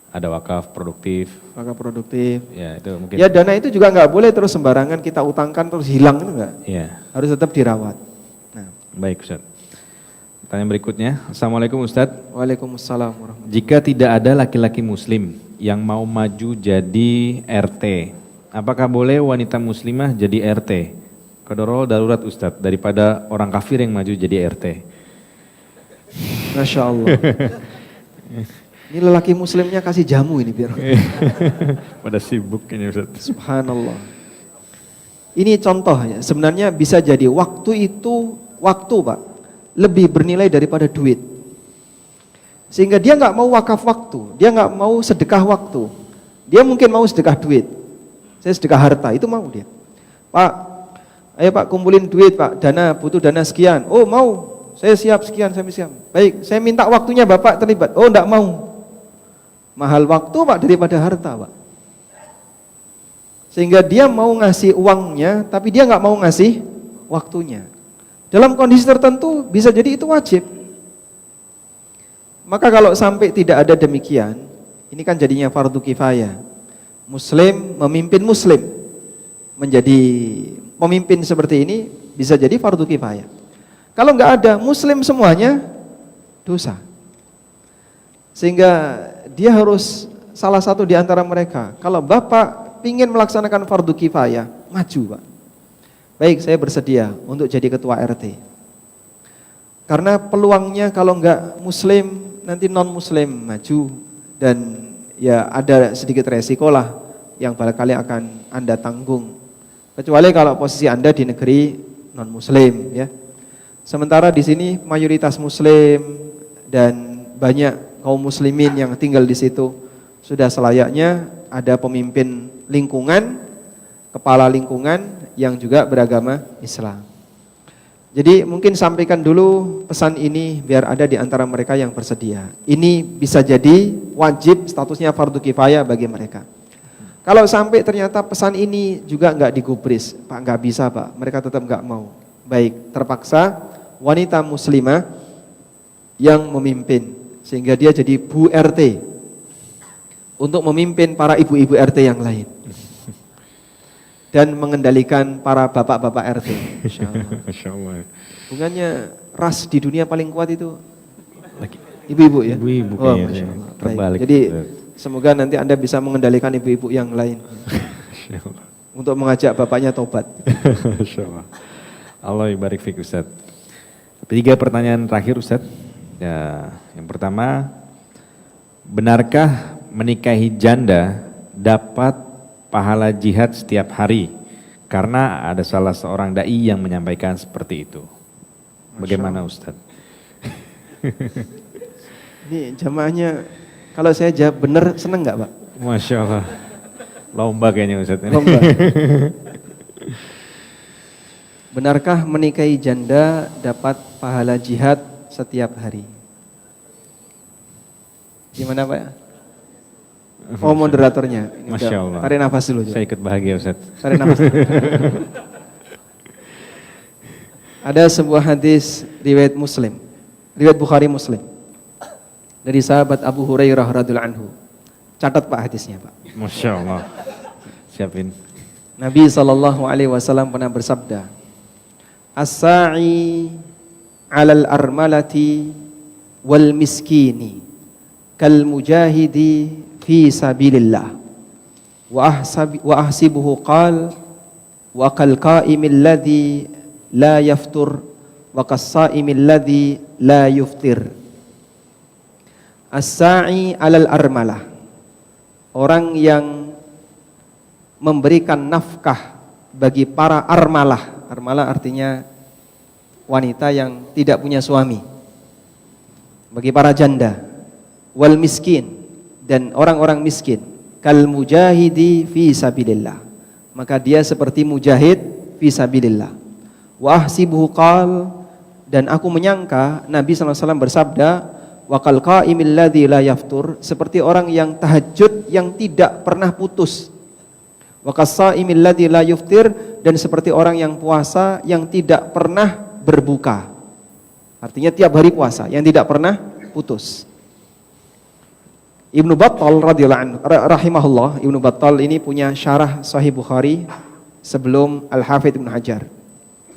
Speaker 1: Ada wakaf produktif.
Speaker 2: Wakaf produktif.
Speaker 1: Ya itu mungkin.
Speaker 2: Ya dana itu juga nggak boleh terus sembarangan kita utangkan terus hilang itu enggak.
Speaker 1: Iya.
Speaker 2: Harus tetap dirawat. Nah.
Speaker 1: Baik Ustaz. Pertanyaan berikutnya. Assalamualaikum Ustaz.
Speaker 2: Waalaikumsalam warahmatullahi.
Speaker 1: Jika tidak ada laki-laki muslim yang mau maju jadi RT, apakah boleh wanita muslimah jadi RT? Kodorol darurat Ustadz, daripada orang kafir yang maju jadi RT.
Speaker 2: Masya Allah. Ini lelaki muslimnya kasih jamu ini biar.
Speaker 1: Pada sibuk ini Ustaz.
Speaker 2: Subhanallah. Ini contoh ya, sebenarnya bisa jadi waktu itu, waktu Pak, lebih bernilai daripada duit. Sehingga dia nggak mau wakaf waktu, dia nggak mau sedekah waktu. Dia mungkin mau sedekah duit. Saya sedekah harta, itu mau dia. Pak, ayo Pak kumpulin duit Pak, butuh dana sekian. Oh mau, saya siap sekian, saya siap. Baik, saya minta waktunya Bapak terlibat. Oh enggak mau. Mahal waktu Pak daripada harta Pak. Sehingga dia mau ngasih uangnya, tapi dia nggak mau ngasih waktunya. Dalam kondisi tertentu bisa jadi itu wajib. Maka kalau sampai tidak ada demikian, ini kan jadinya fardu kifayah. Muslim memimpin muslim. Menjadi pemimpin seperti ini bisa jadi fardu kifayah. Kalau nggak ada muslim semuanya dosa. Sehingga dia harus salah satu di antara mereka. Kalau Bapak ingin melaksanakan fardu kifayah, maju Pak. Baik, saya bersedia untuk jadi ketua RT. Karena peluangnya kalau nggak muslim, nanti non muslim maju. Dan ya ada sedikit resiko lah yang barangkali akan Anda tanggung. Kecuali kalau posisi Anda di negeri non muslim ya. Sementara di sini mayoritas muslim dan banyak kaum muslimin yang tinggal di situ, sudah selayaknya ada pemimpin lingkungan, kepala lingkungan yang juga beragama Islam. Jadi mungkin sampaikan dulu pesan ini biar ada di antara mereka yang bersedia. Ini bisa jadi wajib, statusnya fardu kifayah bagi mereka. Kalau sampai ternyata pesan ini juga nggak digubris, Pak nggak bisa Pak, mereka tetap nggak mau. Baik, terpaksa wanita muslimah yang memimpin, sehingga dia jadi Bu RT untuk memimpin para ibu-ibu RT yang lain dan mengendalikan para bapak-bapak RT.
Speaker 1: Masya Allah.
Speaker 2: Hubungannya ras di dunia paling kuat itu ibu-ibu ya.
Speaker 1: Ibu-ibu
Speaker 2: Oh,
Speaker 1: kayaknya,
Speaker 2: Masya Allah.
Speaker 1: terbalik.
Speaker 2: Baik. Jadi semoga nanti Anda bisa mengendalikan ibu-ibu yang lain untuk mengajak bapaknya tobat.
Speaker 1: Masya Allah. Allah ibarik fiik Ustaz. 3 pertanyaan terakhir Ustaz. Ya, yang pertama, benarkah menikahi janda dapat pahala jihad setiap hari? Karena ada salah seorang dai yang menyampaikan seperti itu. Bagaimana Ustaz?
Speaker 2: Ini jamaahnya kalau saya jawab benar seneng nggak Pak?
Speaker 1: Masya Allah. Lomba kayaknya Ustaz.
Speaker 2: Lomba. Benarkah menikahi janda dapat pahala jihad setiap hari? Gimana Pak? Oh moderatornya.
Speaker 1: Masya Allah.
Speaker 2: Tarik nafas dulu.
Speaker 1: Saya ikut bahagia Ustaz.
Speaker 2: Tarik nafas dulu. Ada sebuah hadis riwayat Muslim, riwayat Bukhari Muslim, dari sahabat Abu Hurairah radhiyallahu anhu. Catat Pak hadisnya Pak.
Speaker 1: Masya Allah. Siapin.
Speaker 2: Nabi SAW pernah bersabda, As-sa'i alal armalati wal miskini kal mujahidi fi sabilillah wa ahsibuhu qal wa kal qa'imil ladzi la yaftur wa kas-sa'imil ladzi la yuftir. As-sa'i alal armalah, orang yang memberikan nafkah bagi para armalah. Armalah artinya wanita yang tidak punya suami, bagi para janda. Wal miskin, dan orang-orang miskin. Kal mujahidi fi sabilillah, maka dia seperti mujahid fi sabilillah. Wa ahsibuhu qal, dan aku menyangka Nabi SAW bersabda, wa kal qa'imil ladzi la yaftur, seperti orang yang tahajud yang tidak pernah putus. Wa kas-sa'imil ladzi la yuftir, dan seperti orang yang puasa yang tidak pernah berbuka. Artinya tiap hari puasa yang tidak pernah putus. Ibnu Battal radhiyallahu anhu rahimahullah, Ibnu Battal ini punya syarah Sahih Bukhari sebelum Al-Hafidz Ibnu Hajar.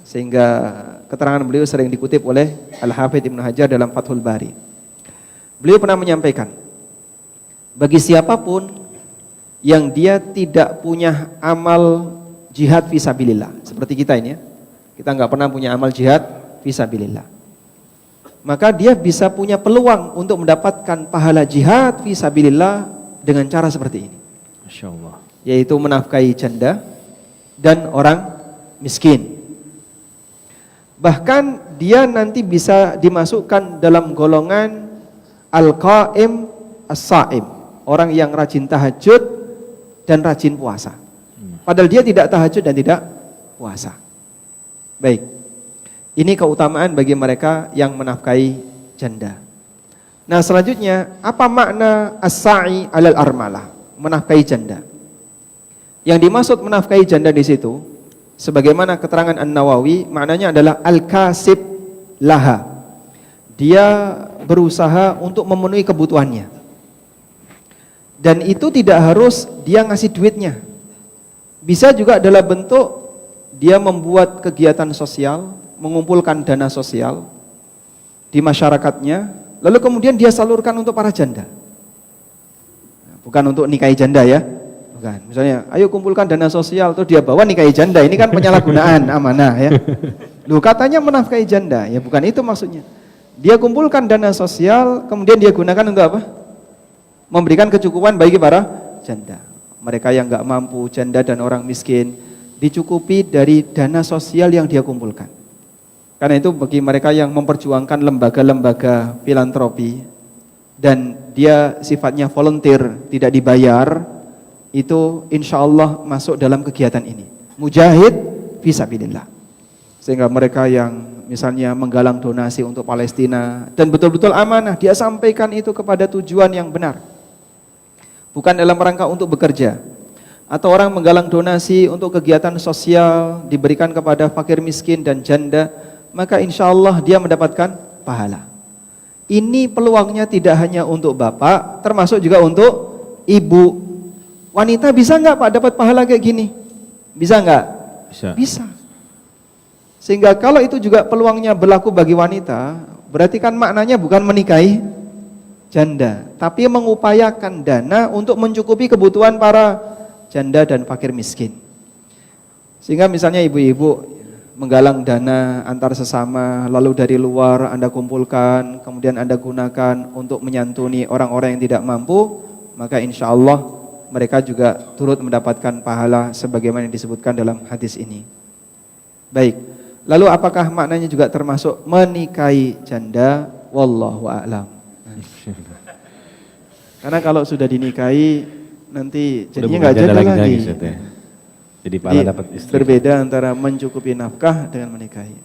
Speaker 2: Sehingga keterangan beliau sering dikutip oleh Al-Hafidz Ibnu Hajar dalam Fathul Bari. Beliau pernah menyampaikan, bagi siapapun yang dia tidak punya amal jihad fisabilillah, seperti kita ini ya, kita nggak pernah punya amal jihad fisabilillah, maka dia bisa punya peluang untuk mendapatkan pahala jihad fi sabilillah dengan cara seperti ini.
Speaker 1: Masya Allah.
Speaker 2: Yaitu menafkahi janda dan orang miskin. Bahkan dia nanti bisa dimasukkan dalam golongan al-qaim as-saim, orang yang rajin tahajud dan rajin puasa. Padahal dia tidak tahajud dan tidak puasa. Baik. Ini keutamaan bagi mereka yang menafkahi janda. Nah, selanjutnya, apa makna as-sa'i 'alal armalah? Menafkahi janda. Yang dimaksud menafkahi janda di situ, sebagaimana keterangan An-Nawawi, maknanya adalah al-kasib laha. Dia berusaha untuk memenuhi kebutuhannya. Dan itu tidak harus dia ngasih duitnya. Bisa juga dalam bentuk dia membuat kegiatan sosial, mengumpulkan dana sosial di masyarakatnya, lalu kemudian dia salurkan untuk para janda. Bukan untuk nikahi janda ya. Bukan. Misalnya, ayo kumpulkan dana sosial, terus dia bawa nikahi janda. Ini kan penyalahgunaan amanah ya. Loh, katanya menafkahi janda. Ya bukan itu maksudnya. Dia kumpulkan dana sosial, kemudian dia gunakan untuk apa? Memberikan kecukupan bagi para janda. Mereka yang enggak mampu, janda dan orang miskin, dicukupi dari dana sosial yang dia kumpulkan. Karena itu bagi mereka yang memperjuangkan lembaga-lembaga filantropi dan dia sifatnya volunteer, tidak dibayar, itu insya Allah masuk dalam kegiatan ini. Mujahid fisabilillah. Sehingga mereka yang misalnya menggalang donasi untuk Palestina dan betul-betul amanah, dia sampaikan itu kepada tujuan yang benar. Bukan dalam rangka untuk bekerja. Atau orang menggalang donasi untuk kegiatan sosial diberikan kepada fakir miskin dan janda, maka insya Allah dia mendapatkan pahala. Ini peluangnya tidak hanya untuk bapak, termasuk juga untuk ibu. Wanita bisa nggak Pak dapat pahala kayak gini? Bisa nggak?
Speaker 1: Bisa.
Speaker 2: Bisa. Sehingga kalau itu juga peluangnya berlaku bagi wanita, berarti kan maknanya bukan menikahi janda, tapi mengupayakan dana untuk mencukupi kebutuhan para janda dan fakir miskin. Sehingga misalnya ibu-ibu menggalang dana antar sesama, lalu dari luar Anda kumpulkan, kemudian Anda gunakan untuk menyantuni orang-orang yang tidak mampu, maka insya Allah mereka juga turut mendapatkan pahala sebagaimana yang disebutkan dalam hadis ini. Baik, lalu apakah maknanya juga termasuk menikahi janda? Wallahu a'lam. Karena kalau sudah dinikahi nanti jadinya nggak janda lagi.
Speaker 1: Jadi pahala dapat istri.
Speaker 2: Berbeda antara mencukupi nafkah dengan menikahi.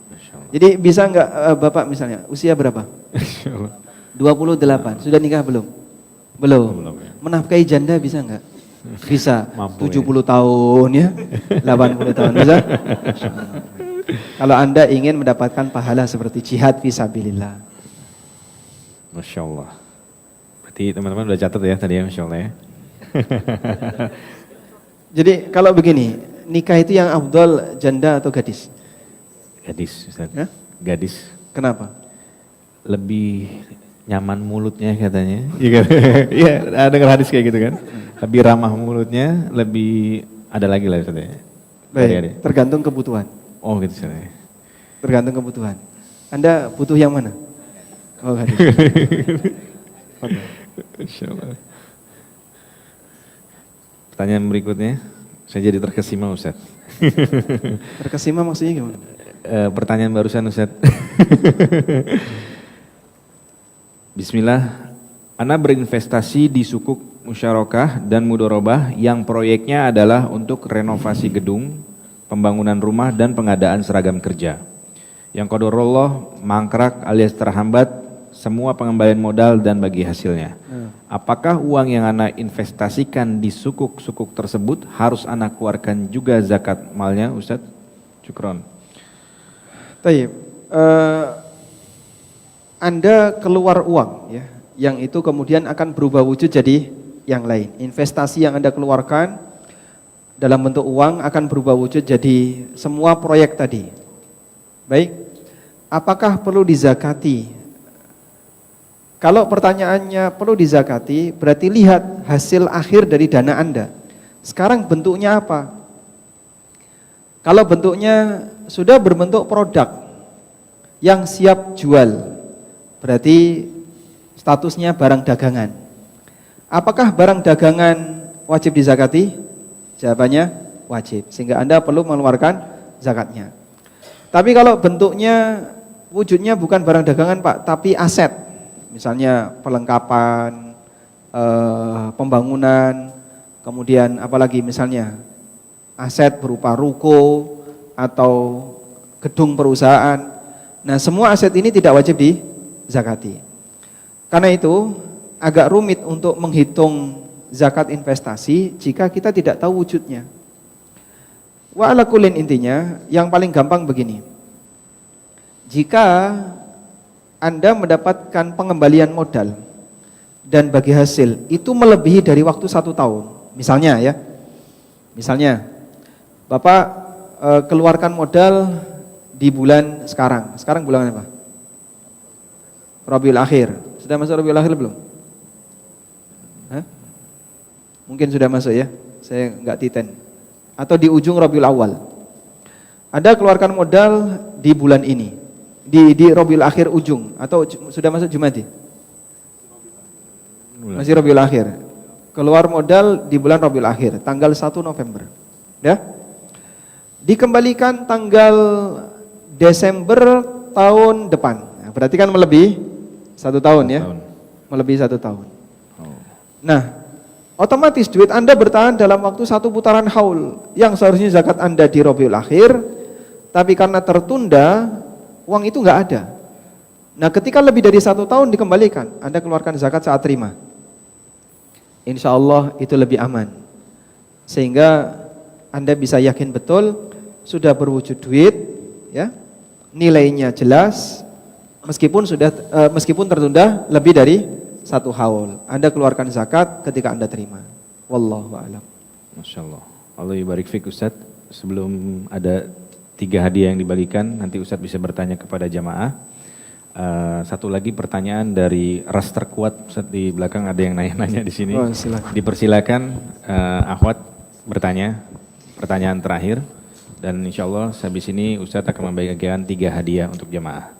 Speaker 2: Jadi bisa nggak Bapak misalnya usia berapa? 28. Sudah nikah belum? Belum. Menafkahi janda bisa nggak? Bisa.
Speaker 1: Mampu
Speaker 2: 70 tahun ya. 80 tahun bisa? Kalau Anda ingin mendapatkan pahala seperti jihad fisabilillah.
Speaker 1: Masya Allah. Berarti teman-teman udah catat ya tadi ya, Masya Allah ya.
Speaker 2: Jadi kalau begini, nikah itu yang afdal janda atau gadis?
Speaker 1: Gadis, Ustaz.
Speaker 2: Ya?
Speaker 1: Gadis.
Speaker 2: Kenapa?
Speaker 1: Lebih nyaman mulutnya katanya. Iya kan? Iya, dengar hadis kayak gitu kan. Lebih ramah mulutnya, lebih ada lagi lah Ustaz ya.
Speaker 2: Baik, tergantung kebutuhan.
Speaker 1: Oh gitu Ustaz ya.
Speaker 2: Tergantung kebutuhan. Anda butuh yang mana? Oh gadis.
Speaker 1: Insya Allah. Pertanyaan berikutnya, saya jadi terkesima Ustaz.
Speaker 2: Terkesima maksudnya gimana?
Speaker 1: Pertanyaan barusan Ustaz. Bismillah, Ana berinvestasi di sukuk musyarakah dan mudorobah yang proyeknya adalah untuk renovasi gedung, pembangunan rumah dan pengadaan seragam kerja. Yang qadarullah mangkrak alias terhambat semua pengembalian modal dan bagi hasilnya. Apakah uang yang Ana investasikan di sukuk-sukuk tersebut harus Ana keluarkan juga zakat malnya Ustaz? Syukron.
Speaker 2: Taib. Anda keluar uang ya, yang itu kemudian akan berubah wujud jadi yang lain. Investasi yang Anda keluarkan dalam bentuk uang akan berubah wujud jadi semua proyek tadi. Baik. Apakah perlu dizakati? Kalau pertanyaannya perlu dizakati, berarti lihat hasil akhir dari dana Anda. Sekarang bentuknya apa? Kalau bentuknya sudah berbentuk produk yang siap jual, berarti statusnya barang dagangan. Apakah barang dagangan wajib dizakati? Jawabannya wajib, sehingga Anda perlu mengeluarkan zakatnya. Tapi kalau bentuknya, wujudnya bukan barang dagangan Pak, tapi aset, misalnya perlengkapan, pembangunan, kemudian apalagi misalnya aset berupa ruko atau gedung perusahaan. Nah, semua aset ini tidak wajib dizakati. Karena itu agak rumit untuk menghitung zakat investasi jika kita tidak tahu wujudnya. Wa ala kullin, intinya yang paling gampang begini. Jika Anda mendapatkan pengembalian modal dan bagi hasil itu melebihi dari waktu 1 tahun. Misalnya Bapak keluarkan modal di bulan sekarang. Sekarang bulan apa? Rabiul Akhir. Sudah masuk Rabiul Akhir belum? Hah? Mungkin sudah masuk ya. Saya enggak titen. Atau di ujung Rabiul Awal. Anda keluarkan modal di bulan ini. Di Rabiul Akhir ujung atau sudah masuk Jumadi? Masih Rabiul Akhir. Keluar modal di bulan Rabiul Akhir, tanggal 1 November. Ya? Dikembalikan tanggal Desember tahun depan. Nah, berarti kan melebihi 1 tahun ya. Melebihi 1 tahun. Nah, otomatis duit Anda bertahan dalam waktu 1 putaran haul yang seharusnya zakat Anda di Rabiul Akhir, tapi karena tertunda, uang itu enggak ada. Nah, ketika lebih dari 1 tahun dikembalikan, Anda keluarkan zakat saat terima. Insya Allah itu lebih aman. Sehingga Anda bisa yakin betul sudah berwujud duit, ya, nilainya jelas, meskipun tertunda lebih dari 1 haul. Anda keluarkan zakat ketika Anda terima. Wallahu a'lam.
Speaker 1: Masya Allah. Allah barik fiik Ustadz. Sebelum ada 3 hadiah yang dibagikan, nanti Ustadz bisa bertanya kepada jamaah. Satu lagi pertanyaan dari ras terkuat, Ustadz, di belakang ada yang nanya-nanya di sini.
Speaker 2: Oh, silakan.
Speaker 1: Dipersilakan Akhwat bertanya, pertanyaan terakhir. Dan insya Allah habis ini Ustadz akan membagikan 3 hadiah untuk jamaah.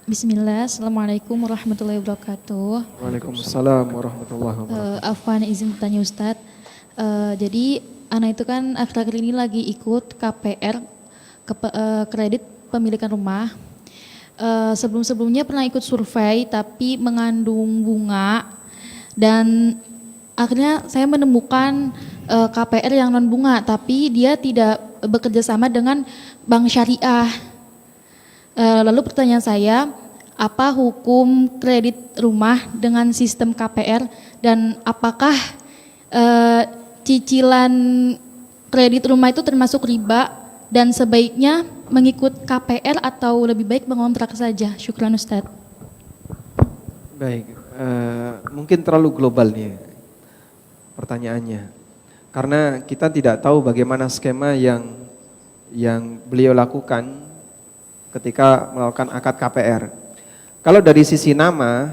Speaker 7: Bismillah, Assalamualaikum warahmatullahi wabarakatuh.
Speaker 2: Waalaikumsalam warahmatullahi wabarakatuh.
Speaker 7: Afwan izin bertanya Ustadz. Jadi anak itu kan akhir-akhir ini lagi ikut KPR, kredit pemilikan rumah. Sebelum-sebelumnya pernah ikut survei tapi mengandung bunga, dan akhirnya saya menemukan KPR yang non bunga tapi dia tidak bekerja sama dengan bank syariah. Lalu pertanyaan saya, apa hukum kredit rumah dengan sistem KPR, dan apakah cicilan kredit rumah itu termasuk riba dan sebaiknya mengikut KPR atau lebih baik mengontrak saja? Syukran Ustadz.
Speaker 2: Baik, mungkin terlalu global nih pertanyaannya. Karena kita tidak tahu bagaimana skema yang beliau lakukan ketika melakukan akad KPR. Kalau dari sisi nama,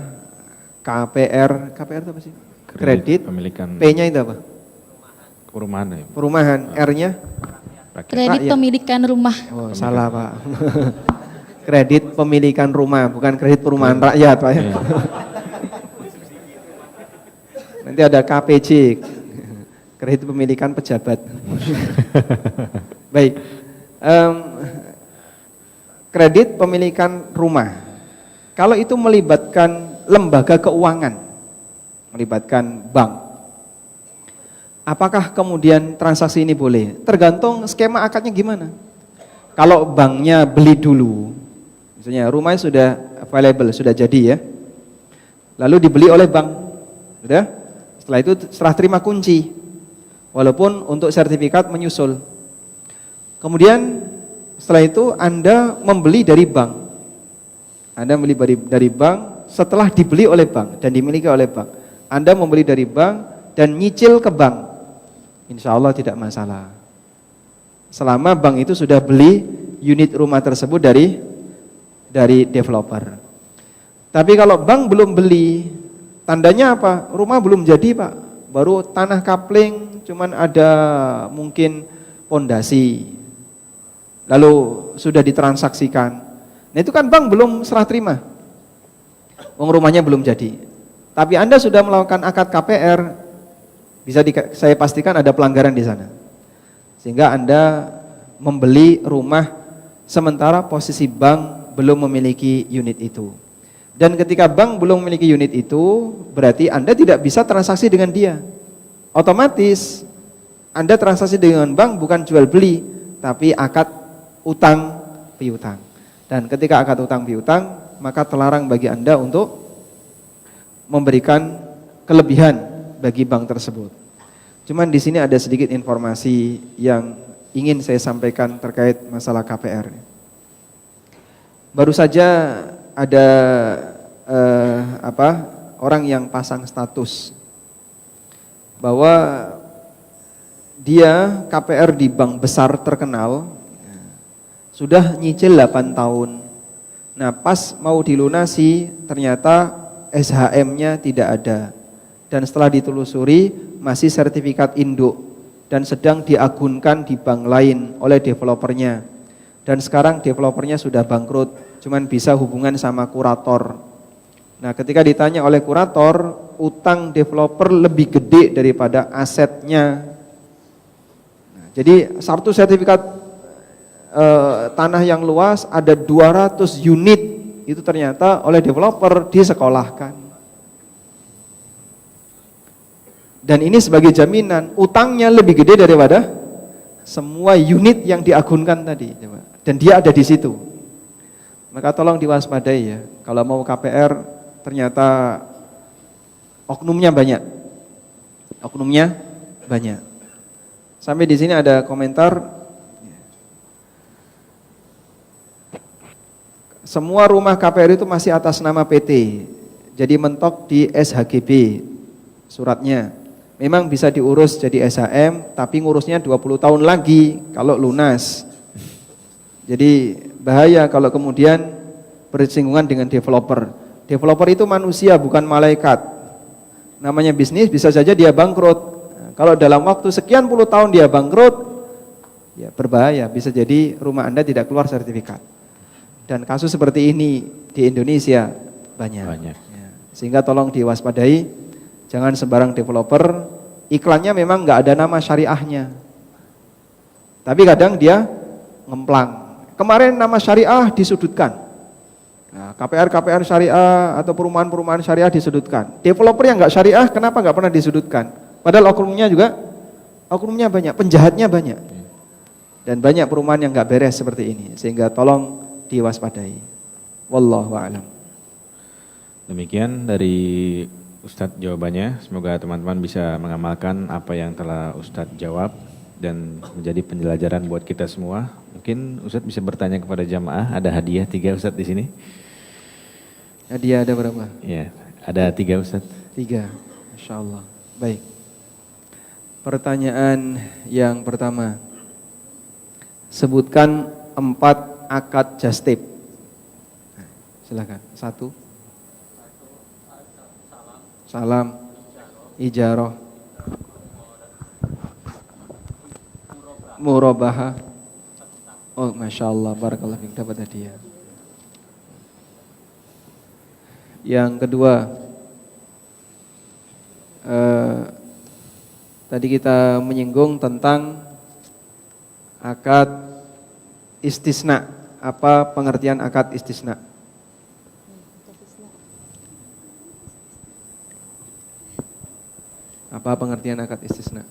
Speaker 2: KPR itu apa sih? Kredit
Speaker 1: pemilikan.
Speaker 2: P-nya itu apa?
Speaker 1: Perumahan ya.
Speaker 2: Perumahan, R-nya?
Speaker 7: Kredit
Speaker 2: Rakyat.
Speaker 7: pemilikan rumah.
Speaker 2: Oh, salah Pak. Kredit pemilikan rumah, bukan kredit perumahan rakyat Pak ya. Nanti ada KPJ, kredit pemilikan pejabat. Baik, kredit pemilikan rumah, kalau itu melibatkan lembaga keuangan, melibatkan bank, apakah kemudian transaksi ini boleh? Tergantung skema akadnya gimana. Kalau banknya beli dulu, misalnya rumahnya sudah available, sudah jadi ya, lalu dibeli oleh bank, sudah. Setelah itu setelah terima kunci, walaupun untuk sertifikat menyusul. Kemudian setelah itu Anda membeli dari bank. Anda membeli dari bank setelah dibeli oleh bank dan dimiliki oleh bank. Anda membeli dari bank dan nyicil ke bank. Insya Allah tidak masalah. Selama bank itu sudah beli unit rumah tersebut dari developer. Tapi kalau bank belum beli, tandanya apa? Rumah belum jadi Pak, baru tanah kapling, cuman ada mungkin pondasi, lalu sudah ditransaksikan. Nah itu kan bank belum serah terima, wong rumahnya belum jadi. Tapi Anda sudah melakukan akad KPR, saya pastikan ada pelanggaran di sana. Sehingga Anda membeli rumah sementara posisi bank belum memiliki unit itu. Dan ketika bank belum memiliki unit itu, berarti Anda tidak bisa transaksi dengan dia. Otomatis Anda transaksi dengan bank bukan jual beli, tapi akad utang piutang. Dan ketika akad utang piutang, maka terlarang bagi Anda untuk memberikan kelebihan bagi bank tersebut. Cuman di sini ada sedikit informasi yang ingin saya sampaikan terkait masalah KPR. Baru saja ada orang yang pasang status bahwa dia KPR di bank besar terkenal sudah nyicil 8 tahun. Nah, pas mau dilunasi ternyata SHM-nya tidak ada. Dan setelah ditelusuri masih sertifikat induk dan sedang diagunkan di bank lain oleh developernya. Dan sekarang developernya sudah bangkrut, cuman bisa hubungan sama kurator. Nah, ketika ditanya oleh kurator, utang developer lebih gede daripada asetnya. Nah, jadi satu sertifikat tanah yang luas ada 200 unit itu ternyata oleh developer disekolahkan. Dan ini sebagai jaminan utangnya lebih gede daripada semua unit yang diagunkan tadi. Dan dia ada di situ. Maka tolong diwaspadai ya. Kalau mau KPR ternyata oknumnya banyak. Oknumnya banyak. Sampai di sini ada komentar. Semua rumah KPR itu masih atas nama PT. Jadi mentok di SHGB suratnya. Memang bisa diurus jadi SHM, tapi ngurusnya 20 tahun lagi kalau lunas. Jadi bahaya kalau kemudian bersinggungan dengan developer. Developer itu manusia bukan malaikat. Namanya bisnis bisa saja dia bangkrut. Nah, kalau dalam waktu sekian puluh tahun dia bangkrut, ya berbahaya. Bisa jadi rumah Anda tidak keluar sertifikat. Dan kasus seperti ini di Indonesia banyak. Ya. Sehingga tolong diwaspadai, jangan sembarang developer, iklannya memang nggak ada nama syariahnya. Tapi kadang dia ngemplang. Kemarin nama syariah disudutkan. Nah, KPR syariah atau perumahan syariah disudutkan. Developer yang nggak syariah kenapa nggak pernah disudutkan? Padahal oknumnya banyak, penjahatnya banyak. Dan banyak perumahan yang nggak beres seperti ini. Sehingga tolong diwaspadai. Wallahu a'lam.
Speaker 1: Demikian dari Ustadz jawabannya. Semoga teman-teman bisa mengamalkan apa yang telah Ustadz jawab dan menjadi pembelajaran buat kita semua. Mungkin Ustadz bisa bertanya kepada jamaah. Ada hadiah 3 Ustadz di sini.
Speaker 2: Hadiah ada berapa?
Speaker 1: Ya, ada 3 Ustadz.
Speaker 2: 3. Insyaallah. Baik. Pertanyaan yang pertama. Sebutkan 4 akad jastip. Silakan. 1. Salam. Ijarah. Murabahah. Oh, Masya Allah, barakallahu fiik, dapat hadiah. Yang kedua, tadi kita menyinggung tentang akad istisna. Apa pengertian akad istisna? Apa pengertian akad istisna?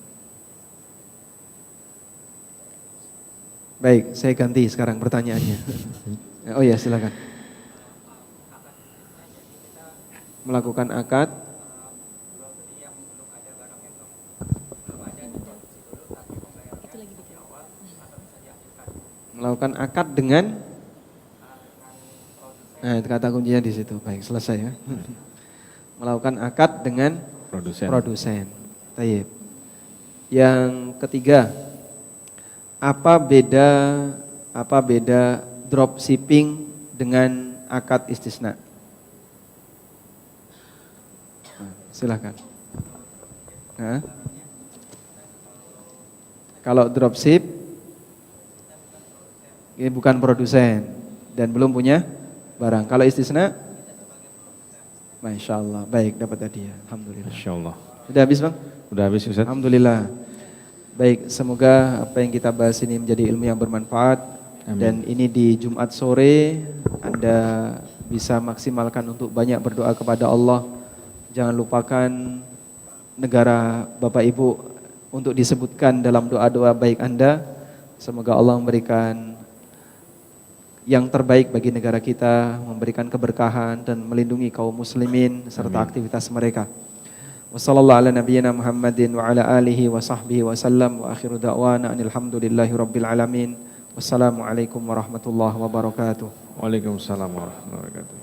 Speaker 2: Baik, saya ganti sekarang pertanyaannya. Oh ya, silakan. Melakukan akad dengan itu kata kuncinya di situ. Baik, selesai ya. Melakukan akad dengan produsen. Tayyib. Yang ketiga, apa beda dropshipping dengan akad istisna? Silakan. Kalau dropship ini bukan produsen. dan belum punya barang. Kalau istisna, Masya Allah, baik dapat hadiah. Alhamdulillah.
Speaker 1: Masya Allah.
Speaker 2: Sudah habis Bang?
Speaker 1: Udah habis Ustaz?
Speaker 2: Alhamdulillah. Baik, semoga apa yang kita bahas ini menjadi ilmu yang bermanfaat.
Speaker 1: Amin.
Speaker 2: Dan ini di Jumat sore, Anda bisa maksimalkan untuk banyak berdoa kepada Allah. Jangan lupakan negara Bapak Ibu untuk disebutkan dalam doa-doa baik Anda. Semoga Allah memberikan yang terbaik bagi negara kita, memberikan keberkahan dan melindungi kaum muslimin serta aktivitas mereka. Wassallallahu ala nabiyyina Muhammadin wa ala alihi wa sahbihi wa sallam wa akhiru da'wana anil hamdulillahi rabbil alamin. Wassalamualaikum warahmatullahi wabarakatuh.
Speaker 1: Waalaikumsalam warahmatullahi wabarakatuh.